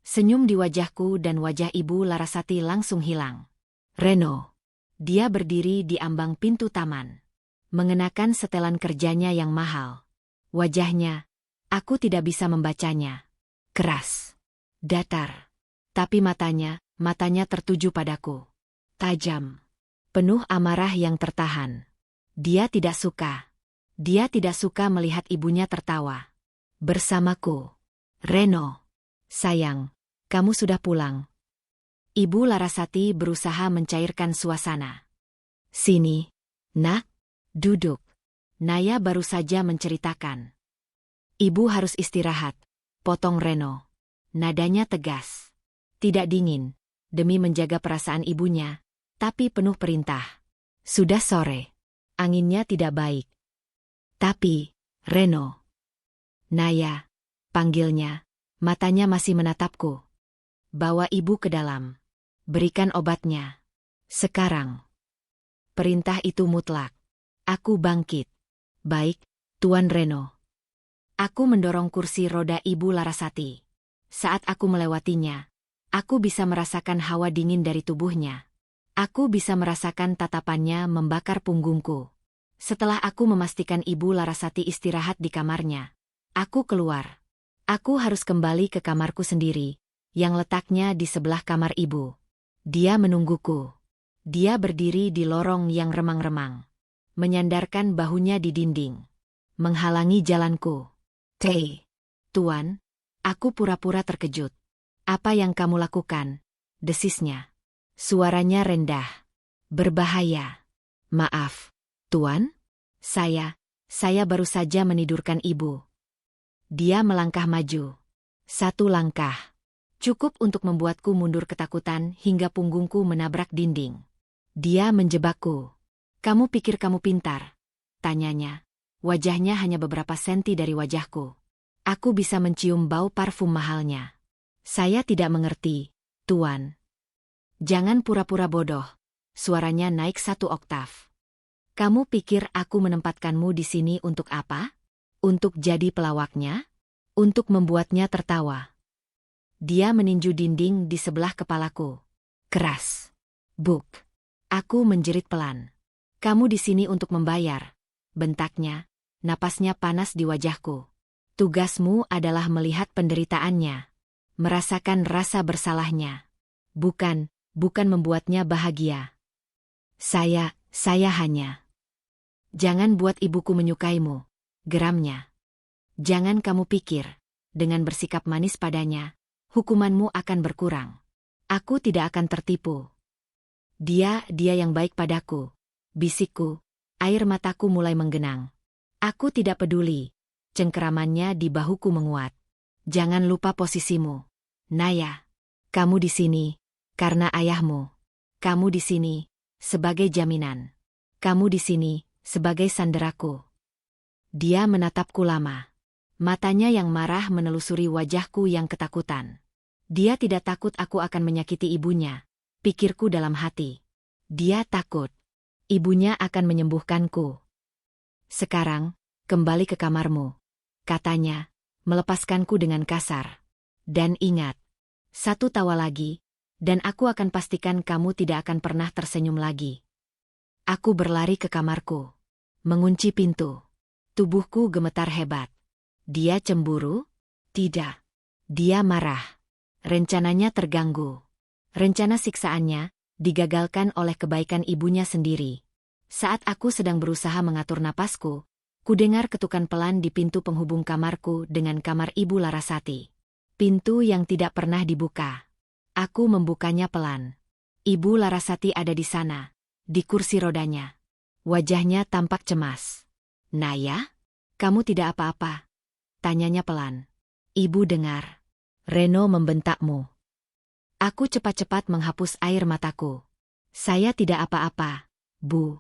Senyum di wajahku dan wajah Ibu Larasati langsung hilang. Reno. Dia berdiri di ambang pintu taman. Mengenakan setelan kerjanya yang mahal. Wajahnya, aku tidak bisa membacanya. Keras. Datar. Tapi matanya tertuju padaku. Tajam. Penuh amarah yang tertahan. Dia tidak suka. Dia tidak suka melihat ibunya tertawa. Bersamaku. Reno. Sayang, kamu sudah pulang. Ibu Larasati berusaha mencairkan suasana. Sini, nak, duduk. Naya baru saja menceritakan. Ibu harus istirahat, potong Reno. Nadanya tegas. Tidak dingin, demi menjaga perasaan ibunya, tapi penuh perintah. Sudah sore. Anginnya tidak baik. Tapi, Reno. Naya, panggilnya, matanya masih menatapku. Bawa ibu ke dalam. Berikan obatnya. Sekarang. Perintah itu mutlak. Aku bangkit. Baik, Tuan Reno. Aku mendorong kursi roda Ibu Larasati. Saat aku melewatinya, aku bisa merasakan hawa dingin dari tubuhnya. Aku bisa merasakan tatapannya membakar punggungku. Setelah aku memastikan Ibu Larasati istirahat di kamarnya, aku keluar. Aku harus kembali ke kamarku sendiri, yang letaknya di sebelah kamar ibu. Dia menungguku. Dia berdiri di lorong yang remang-remang, menyandarkan bahunya di dinding, menghalangi jalanku. Tuan, aku pura-pura terkejut. Apa yang kamu lakukan? Desisnya. Suaranya rendah. Berbahaya. Maaf, Tuan. Saya baru saja menidurkan ibu. Dia melangkah maju. Satu langkah. Cukup untuk membuatku mundur ketakutan hingga punggungku menabrak dinding. Dia menjebakku. Kamu pikir kamu pintar? Tanyanya. Wajahnya hanya beberapa senti dari wajahku. Aku bisa mencium bau parfum mahalnya. Saya tidak mengerti, Tuan. Jangan pura-pura bodoh. Suaranya naik 1 oktav. Kamu pikir aku menempatkanmu di sini untuk apa? Untuk jadi pelawaknya? Untuk membuatnya tertawa. Dia meninju dinding di sebelah kepalaku. Keras. Buk. Aku menjerit pelan. Kamu di sini untuk membayar. Bentaknya. Napasnya panas di wajahku. Tugasmu adalah melihat penderitaannya. Merasakan rasa bersalahnya. Bukan membuatnya bahagia. Saya hanya. Jangan buat ibuku menyukaimu. Geramnya. Jangan kamu pikir, dengan bersikap manis padanya, hukumanmu akan berkurang. Aku tidak akan tertipu. Dia yang baik padaku. Bisikku, air mataku mulai menggenang. Aku tidak peduli. Cengkeramannya di bahuku menguat. Jangan lupa posisimu. Naya, kamu di sini, karena ayahmu. Kamu di sini, sebagai jaminan. Kamu di sini, sebagai sanderaku. Dia menatapku lama. Matanya yang marah menelusuri wajahku yang ketakutan. Dia tidak takut aku akan menyakiti ibunya. Pikirku dalam hati. Dia takut. Ibunya akan menyembuhkanku. Sekarang, kembali ke kamarmu. Katanya, melepaskanku dengan kasar. Dan ingat, 1 tawa lagi, dan aku akan pastikan kamu tidak akan pernah tersenyum lagi. Aku berlari ke kamarku. Mengunci pintu. Tubuhku gemetar hebat. Dia cemburu? Tidak. Dia marah. Rencananya terganggu. Rencana siksaannya digagalkan oleh kebaikan ibunya sendiri. Saat aku sedang berusaha mengatur napasku, kudengar ketukan pelan di pintu penghubung kamarku dengan kamar Ibu Larasati. Pintu yang tidak pernah dibuka. Aku membukanya pelan. Ibu Larasati ada di sana, di kursi rodanya. Wajahnya tampak cemas. Naya, kamu tidak apa-apa? Tanyanya pelan. Ibu dengar. Reno membentakmu. Aku cepat-cepat menghapus air mataku. Saya tidak apa-apa, Bu.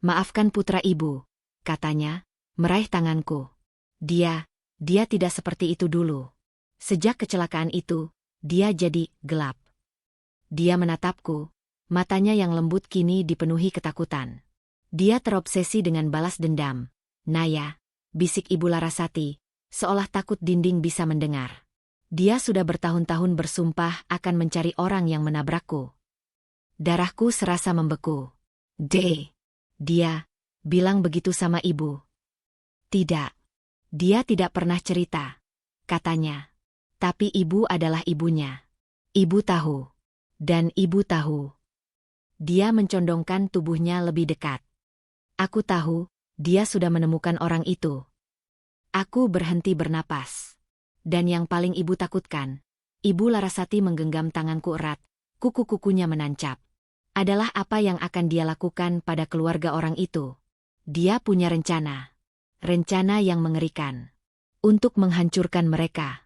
Maafkan putra ibu, katanya, meraih tanganku. Dia tidak seperti itu dulu. Sejak kecelakaan itu, dia jadi gelap. Dia menatapku, matanya yang lembut kini dipenuhi ketakutan. Dia terobsesi dengan balas dendam. Naya, bisik Ibu Larasati, seolah takut dinding bisa mendengar. Dia sudah bertahun-tahun bersumpah akan mencari orang yang menabrakku. Darahku serasa membeku. Dia bilang begitu sama ibu. Tidak. Dia tidak pernah cerita, katanya. Tapi ibu adalah ibunya. Ibu tahu. Dan ibu tahu. Dia mencondongkan tubuhnya lebih dekat. Aku tahu, dia sudah menemukan orang itu. Aku berhenti bernapas. Dan yang paling ibu takutkan, Ibu Larasati menggenggam tanganku erat, kuku-kukunya menancap. Adalah apa yang akan dia lakukan pada keluarga orang itu. Dia punya rencana. Rencana yang mengerikan. Untuk menghancurkan mereka.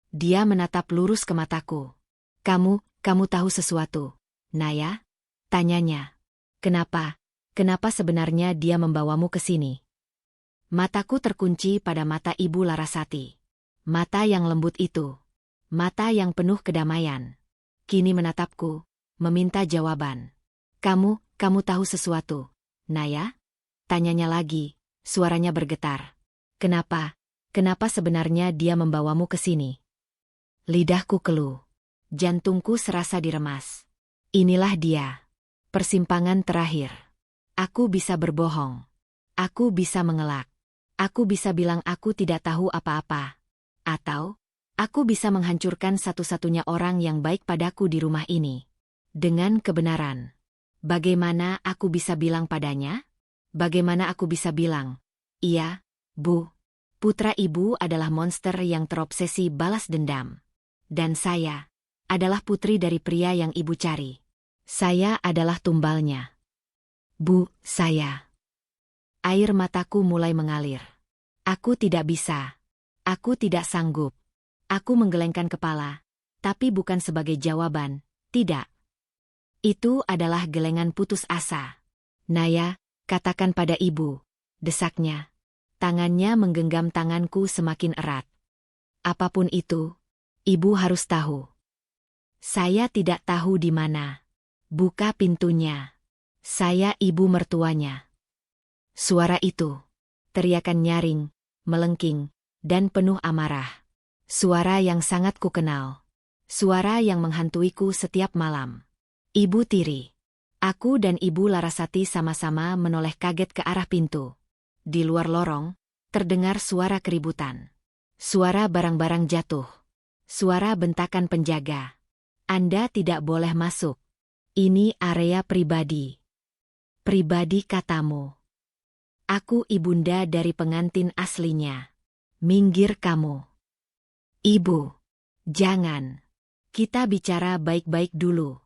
Dia menatap lurus ke mataku. Kamu tahu sesuatu, Naya? Tanyanya. Kenapa sebenarnya dia membawamu ke sini? Mataku terkunci pada mata Ibu Larasati. Mata yang lembut itu. Mata yang penuh kedamaian. Kini menatapku, meminta jawaban. Kamu tahu sesuatu, Naya? Tanyanya lagi, suaranya bergetar. Kenapa sebenarnya dia membawamu ke sini? Lidahku keluh. Jantungku serasa diremas. Inilah dia. Persimpangan terakhir. Aku bisa berbohong. Aku bisa mengelak. Aku bisa bilang aku tidak tahu apa-apa. Atau, aku bisa menghancurkan satu-satunya orang yang baik padaku di rumah ini. Dengan kebenaran. Bagaimana aku bisa bilang padanya? Bagaimana aku bisa bilang, iya, Bu, putra ibu adalah monster yang terobsesi balas dendam. Dan saya adalah putri dari pria yang ibu cari. Saya adalah tumbalnya. Bu, saya. Air mataku mulai mengalir. Aku tidak bisa. Aku tidak sanggup. Aku menggelengkan kepala, tapi bukan sebagai jawaban, tidak. Itu adalah gelengan putus asa. Naya, katakan pada ibu, desaknya. Tangannya menggenggam tanganku semakin erat. Apapun itu, ibu harus tahu. Saya tidak tahu di mana. Buka pintunya. Saya ibu mertuanya. Suara itu. Teriakan nyaring, melengking, dan penuh amarah. Suara yang sangat kukenal. Suara yang menghantuiku setiap malam. Ibu tiri. Aku dan Ibu Larasati sama-sama menoleh kaget ke arah pintu. Di luar lorong, terdengar suara keributan. Suara barang-barang jatuh. Suara bentakan penjaga. Anda tidak boleh masuk. Ini area pribadi. Pribadi katamu. Aku ibunda dari pengantin aslinya. Minggir kamu. Ibu. Jangan. Kita bicara baik-baik dulu.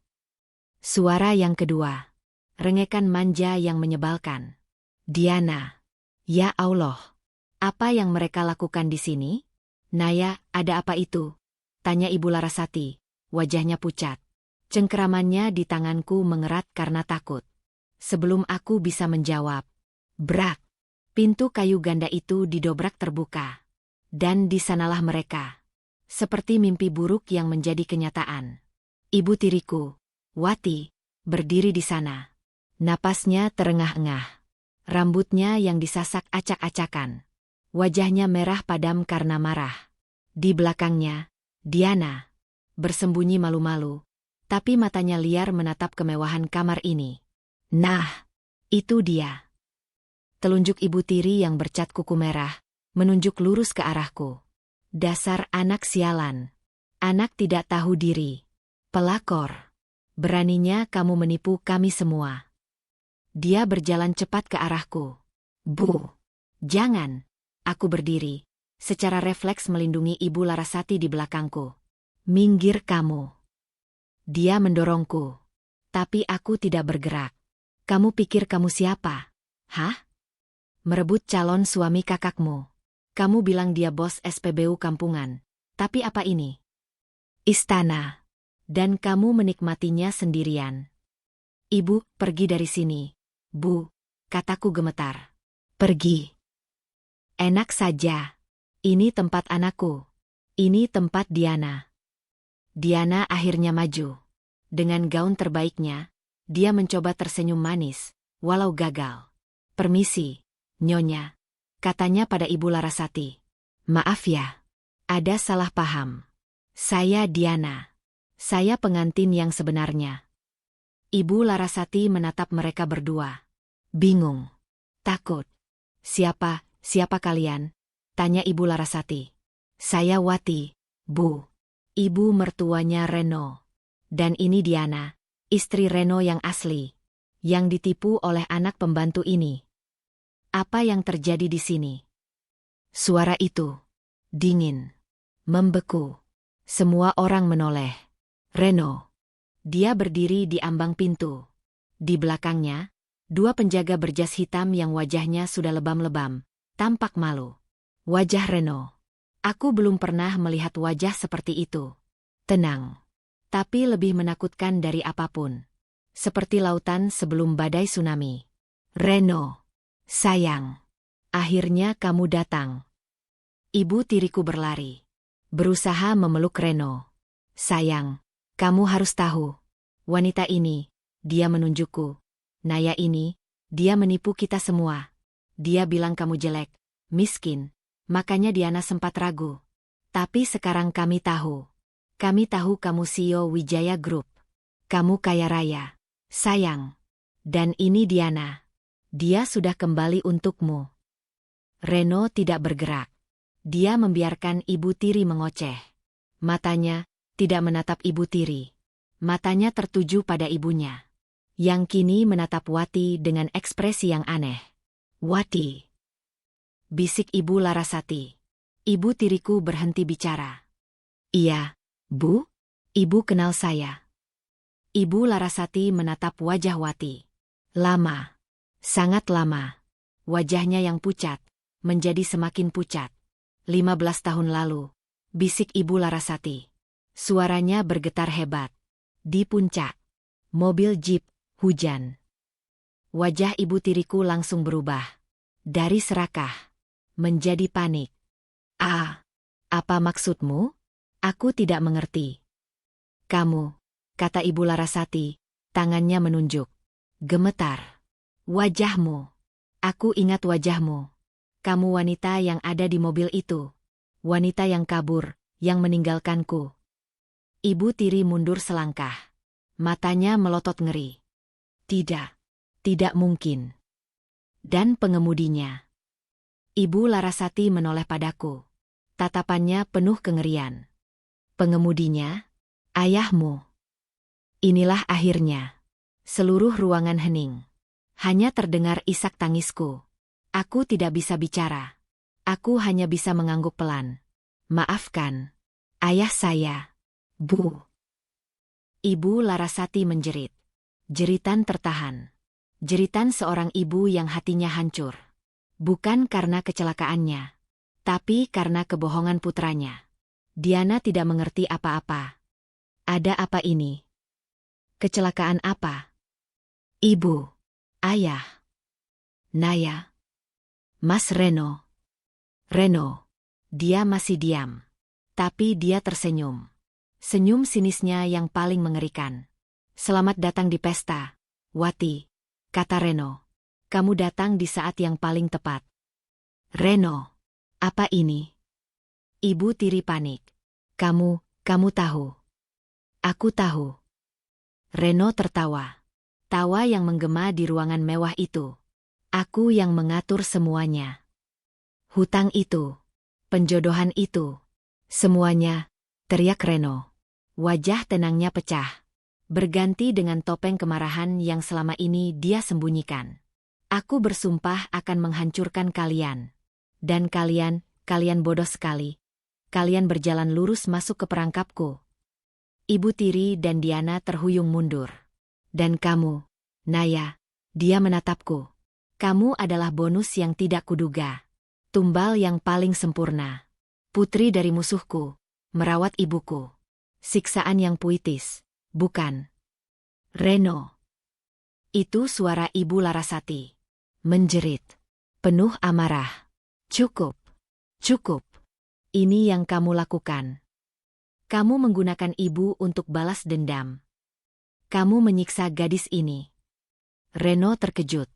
Suara yang kedua. Rengekan manja yang menyebalkan. Diana. Ya Allah. Apa yang mereka lakukan di sini? Naya, ada apa itu? Tanya Ibu Larasati. Wajahnya pucat. Cengkeramannya di tanganku mengerat karena takut. Sebelum aku bisa menjawab. Brak. Pintu kayu ganda itu didobrak terbuka. Dan di sanalah mereka. Seperti mimpi buruk yang menjadi kenyataan. Ibu tiriku, Wati, berdiri di sana. Napasnya terengah-engah. Rambutnya yang disasak acak-acakan. Wajahnya merah padam karena marah. Di belakangnya, Diana. Bersembunyi malu-malu, tapi matanya liar menatap kemewahan kamar ini. Nah, itu dia. Telunjuk ibu tiri yang bercat kuku merah, menunjuk lurus ke arahku. Dasar anak sialan. Anak tidak tahu diri. Pelakor. Beraninya kamu menipu kami semua. Dia berjalan cepat ke arahku. Bu. Jangan. Aku berdiri, secara refleks melindungi Ibu Larasati di belakangku. Minggir kamu. Dia mendorongku. Tapi aku tidak bergerak. Kamu pikir kamu siapa? Hah? Merebut calon suami kakakmu. Kamu bilang dia bos SPBU kampungan. Tapi apa ini? Istana. Dan kamu menikmatinya sendirian. Ibu, pergi dari sini. Bu, kataku gemetar. Pergi. Enak saja. Ini tempat anakku. Ini tempat Diana. Diana akhirnya maju. Dengan gaun terbaiknya, dia mencoba tersenyum manis, walau gagal. Permisi, Nyonya, katanya pada Ibu Larasati. Maaf ya, ada salah paham. Saya Diana. Saya pengantin yang sebenarnya. Ibu Larasati menatap mereka berdua. Bingung. Takut. Siapa kalian? Tanya Ibu Larasati. Saya Wati, Bu. Ibu mertuanya Reno. Dan ini Diana, istri Reno yang asli. Yang ditipu oleh anak pembantu ini. Apa yang terjadi di sini? Suara itu. Dingin. Membeku. Semua orang menoleh. Reno. Dia berdiri di ambang pintu. Di belakangnya, dua penjaga berjas hitam yang wajahnya sudah lebam-lebam. Tampak malu. Wajah Reno. Aku belum pernah melihat wajah seperti itu. Tenang. Tapi lebih menakutkan dari apapun. Seperti lautan sebelum badai tsunami. Reno. Sayang. Akhirnya kamu datang. Ibu tiriku berlari. Berusaha memeluk Reno. Sayang. Kamu harus tahu. Wanita ini, dia menunjukku. Naya ini, dia menipu kita semua. Dia bilang kamu jelek, miskin. Makanya Diana sempat ragu. Tapi sekarang kami tahu. Kami tahu kamu CEO Wijaya Group. Kamu kaya raya. Sayang. Dan ini Diana. Dia sudah kembali untukmu. Reno tidak bergerak. Dia membiarkan ibu tiri mengoceh. Matanya tidak menatap ibu tiri. Matanya tertuju pada ibunya. Yang kini menatap Wati dengan ekspresi yang aneh. Wati. Bisik Ibu Larasati. Ibu tiriku berhenti bicara. Iya, Bu. Ibu kenal saya. Ibu Larasati menatap wajah Wati. Lama. Sangat lama. Wajahnya yang pucat, menjadi semakin pucat. 15 tahun lalu. Bisik Ibu Larasati. Suaranya bergetar hebat. Di puncak. Mobil jeep, hujan. Wajah ibu tiriku langsung berubah. Dari serakah. Menjadi panik. Apa maksudmu? Aku tidak mengerti. Kamu, kata Ibu Larasati, tangannya menunjuk. Gemetar. Wajahmu. Aku ingat wajahmu. Kamu wanita yang ada di mobil itu. Wanita yang kabur, yang meninggalkanku. Ibu Tiri mundur selangkah. Matanya melotot ngeri. Tidak. Tidak mungkin. Dan pengemudinya. Ibu Larasati menoleh padaku. Tatapannya penuh kengerian. Pengemudinya? Ayahmu. Inilah akhirnya. Seluruh ruangan hening. Hanya terdengar isak tangisku. Aku tidak bisa bicara. Aku hanya bisa mengangguk pelan. Maafkan. Ayah saya. Bu. Ibu Larasati menjerit. Jeritan tertahan. Jeritan seorang ibu yang hatinya hancur. Bukan karena kecelakaannya, tapi karena kebohongan putranya. Diana tidak mengerti apa-apa. Ada apa ini? Kecelakaan apa? Ibu. Ayah. Naya. Mas Reno. Reno. Dia masih diam. Tapi dia tersenyum. Senyum sinisnya yang paling mengerikan. Selamat datang di pesta, Wati, kata Reno. Kamu datang di saat yang paling tepat. Reno. Apa ini? Ibu Tiri panik. Kamu tahu. Aku tahu. Reno tertawa. Tawa yang menggema di ruangan mewah itu. Aku yang mengatur semuanya. Hutang itu. Penjodohan itu. Semuanya, teriak Reno. Wajah tenangnya pecah. Berganti dengan topeng kemarahan yang selama ini dia sembunyikan. Aku bersumpah akan menghancurkan kalian. Dan kalian bodoh sekali. Kalian berjalan lurus masuk ke perangkapku. Ibu Tiri dan Diana terhuyung mundur. Dan kamu, Naya, dia menatapku. Kamu adalah bonus yang tidak kuduga. Tumbal yang paling sempurna. Putri dari musuhku, merawat ibuku. Siksaan yang puitis, bukan? Reno. Itu suara Ibu Larasati. Menjerit. Penuh amarah. Cukup. Cukup. Ini yang kamu lakukan. Kamu menggunakan ibu untuk balas dendam. Kamu menyiksa gadis ini. Reno terkejut.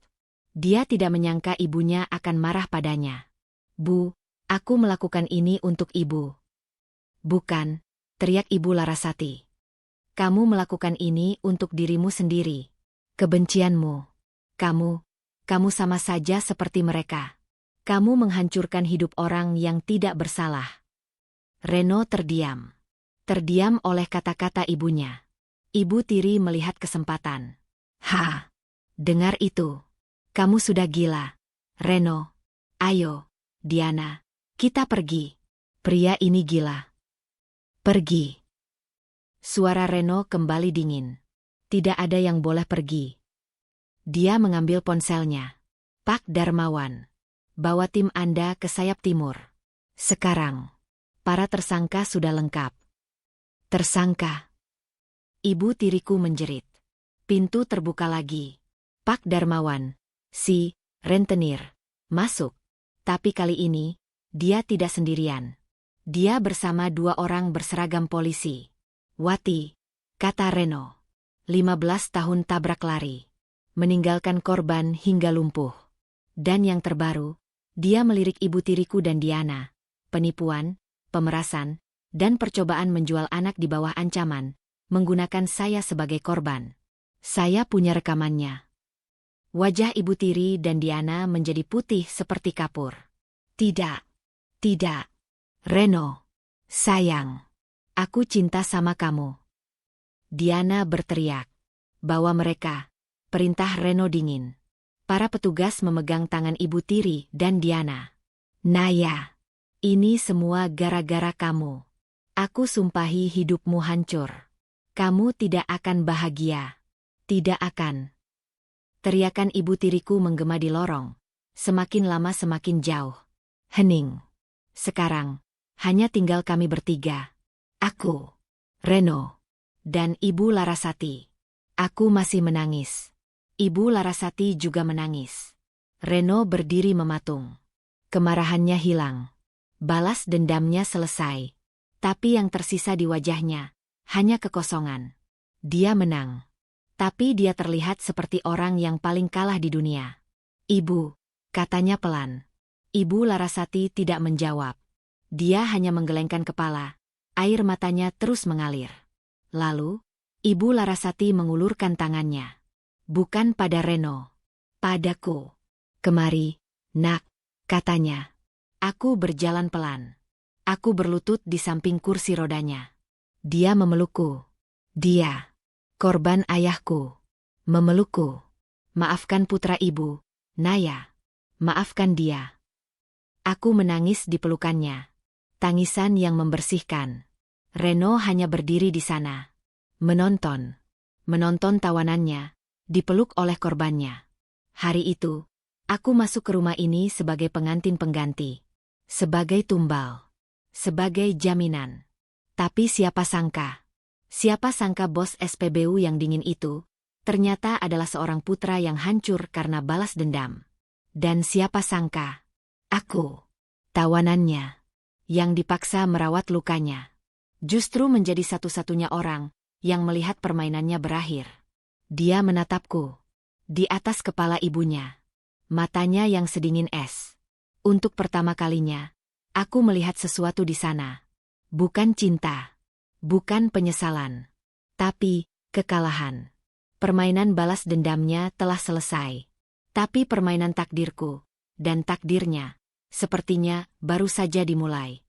Dia tidak menyangka ibunya akan marah padanya. Bu, aku melakukan ini untuk ibu. Bukan, teriak Ibu Larasati. Kamu melakukan ini untuk dirimu sendiri. Kebencianmu. Kamu sama saja seperti mereka. Kamu menghancurkan hidup orang yang tidak bersalah. Reno terdiam. Terdiam oleh kata-kata ibunya. Ibu Tiri melihat kesempatan. Dengar itu. Kamu sudah gila. Reno. Ayo, Diana. Kita pergi. Pria ini gila. Pergi. Suara Reno kembali dingin. Tidak ada yang boleh pergi. Dia mengambil ponselnya. Pak Darmawan. Bawa tim Anda ke sayap timur. Sekarang. Para tersangka sudah lengkap. Tersangka. Ibu Tiriku menjerit. Pintu terbuka lagi. Pak Darmawan. Si rentenir. Masuk. Tapi kali ini, dia tidak sendirian. Dia bersama 2 orang berseragam polisi. Wati, kata Reno. 15 tahun tabrak lari. Meninggalkan korban hingga lumpuh. Dan yang terbaru, dia melirik Ibu Tiriku dan Diana. Penipuan, pemerasan, dan percobaan menjual anak di bawah ancaman, menggunakan saya sebagai korban. Saya punya rekamannya. Wajah Ibu Tiri dan Diana menjadi putih seperti kapur. Tidak. Reno. Sayang. Aku cinta sama kamu. Diana berteriak. Bawa mereka. Perintah Reno dingin. Para petugas memegang tangan Ibu Tiri dan Diana. Naya. Ini semua gara-gara kamu. Aku sumpahi hidupmu hancur. Kamu tidak akan bahagia. Tidak akan. Teriakan Ibu Tiriku menggema di lorong. Semakin lama semakin jauh. Hening. Sekarang, hanya tinggal kami bertiga. Aku, Reno, dan Ibu Larasati. Aku masih menangis. Ibu Larasati juga menangis. Reno berdiri mematung. Kemarahannya hilang. Balas dendamnya selesai. Tapi yang tersisa di wajahnya hanya kekosongan. Dia menang. Tapi dia terlihat seperti orang yang paling kalah di dunia. Ibu, katanya pelan. Ibu Larasati tidak menjawab. Dia hanya menggelengkan kepala. Air matanya terus mengalir. Lalu, Ibu Larasati mengulurkan tangannya. Bukan pada Reno. Padaku. Kemari, nak, katanya. Aku berjalan pelan. Aku berlutut di samping kursi rodanya. Dia memelukku. Dia, korban ayahku, memelukku. Maafkan putra ibu, Naya. Maafkan dia. Aku menangis di pelukannya. Tangisan yang membersihkan. Reno hanya berdiri di sana. Menonton. Menonton tawanannya, dipeluk oleh korbannya. Hari itu, aku masuk ke rumah ini sebagai pengantin pengganti. Sebagai tumbal. Sebagai jaminan. Tapi siapa sangka bos SPBU yang dingin itu, ternyata adalah seorang putra yang hancur karena balas dendam. Dan siapa sangka, aku, tawanannya, yang dipaksa merawat lukanya, justru menjadi satu-satunya orang yang melihat permainannya berakhir. Dia menatapku. Di atas kepala ibunya. Matanya yang sedingin es. Untuk pertama kalinya, aku melihat sesuatu di sana. Bukan cinta. Bukan penyesalan. Tapi, kekalahan. Permainan balas dendamnya telah selesai. Tapi permainan takdirku, dan takdirnya, sepertinya baru saja dimulai.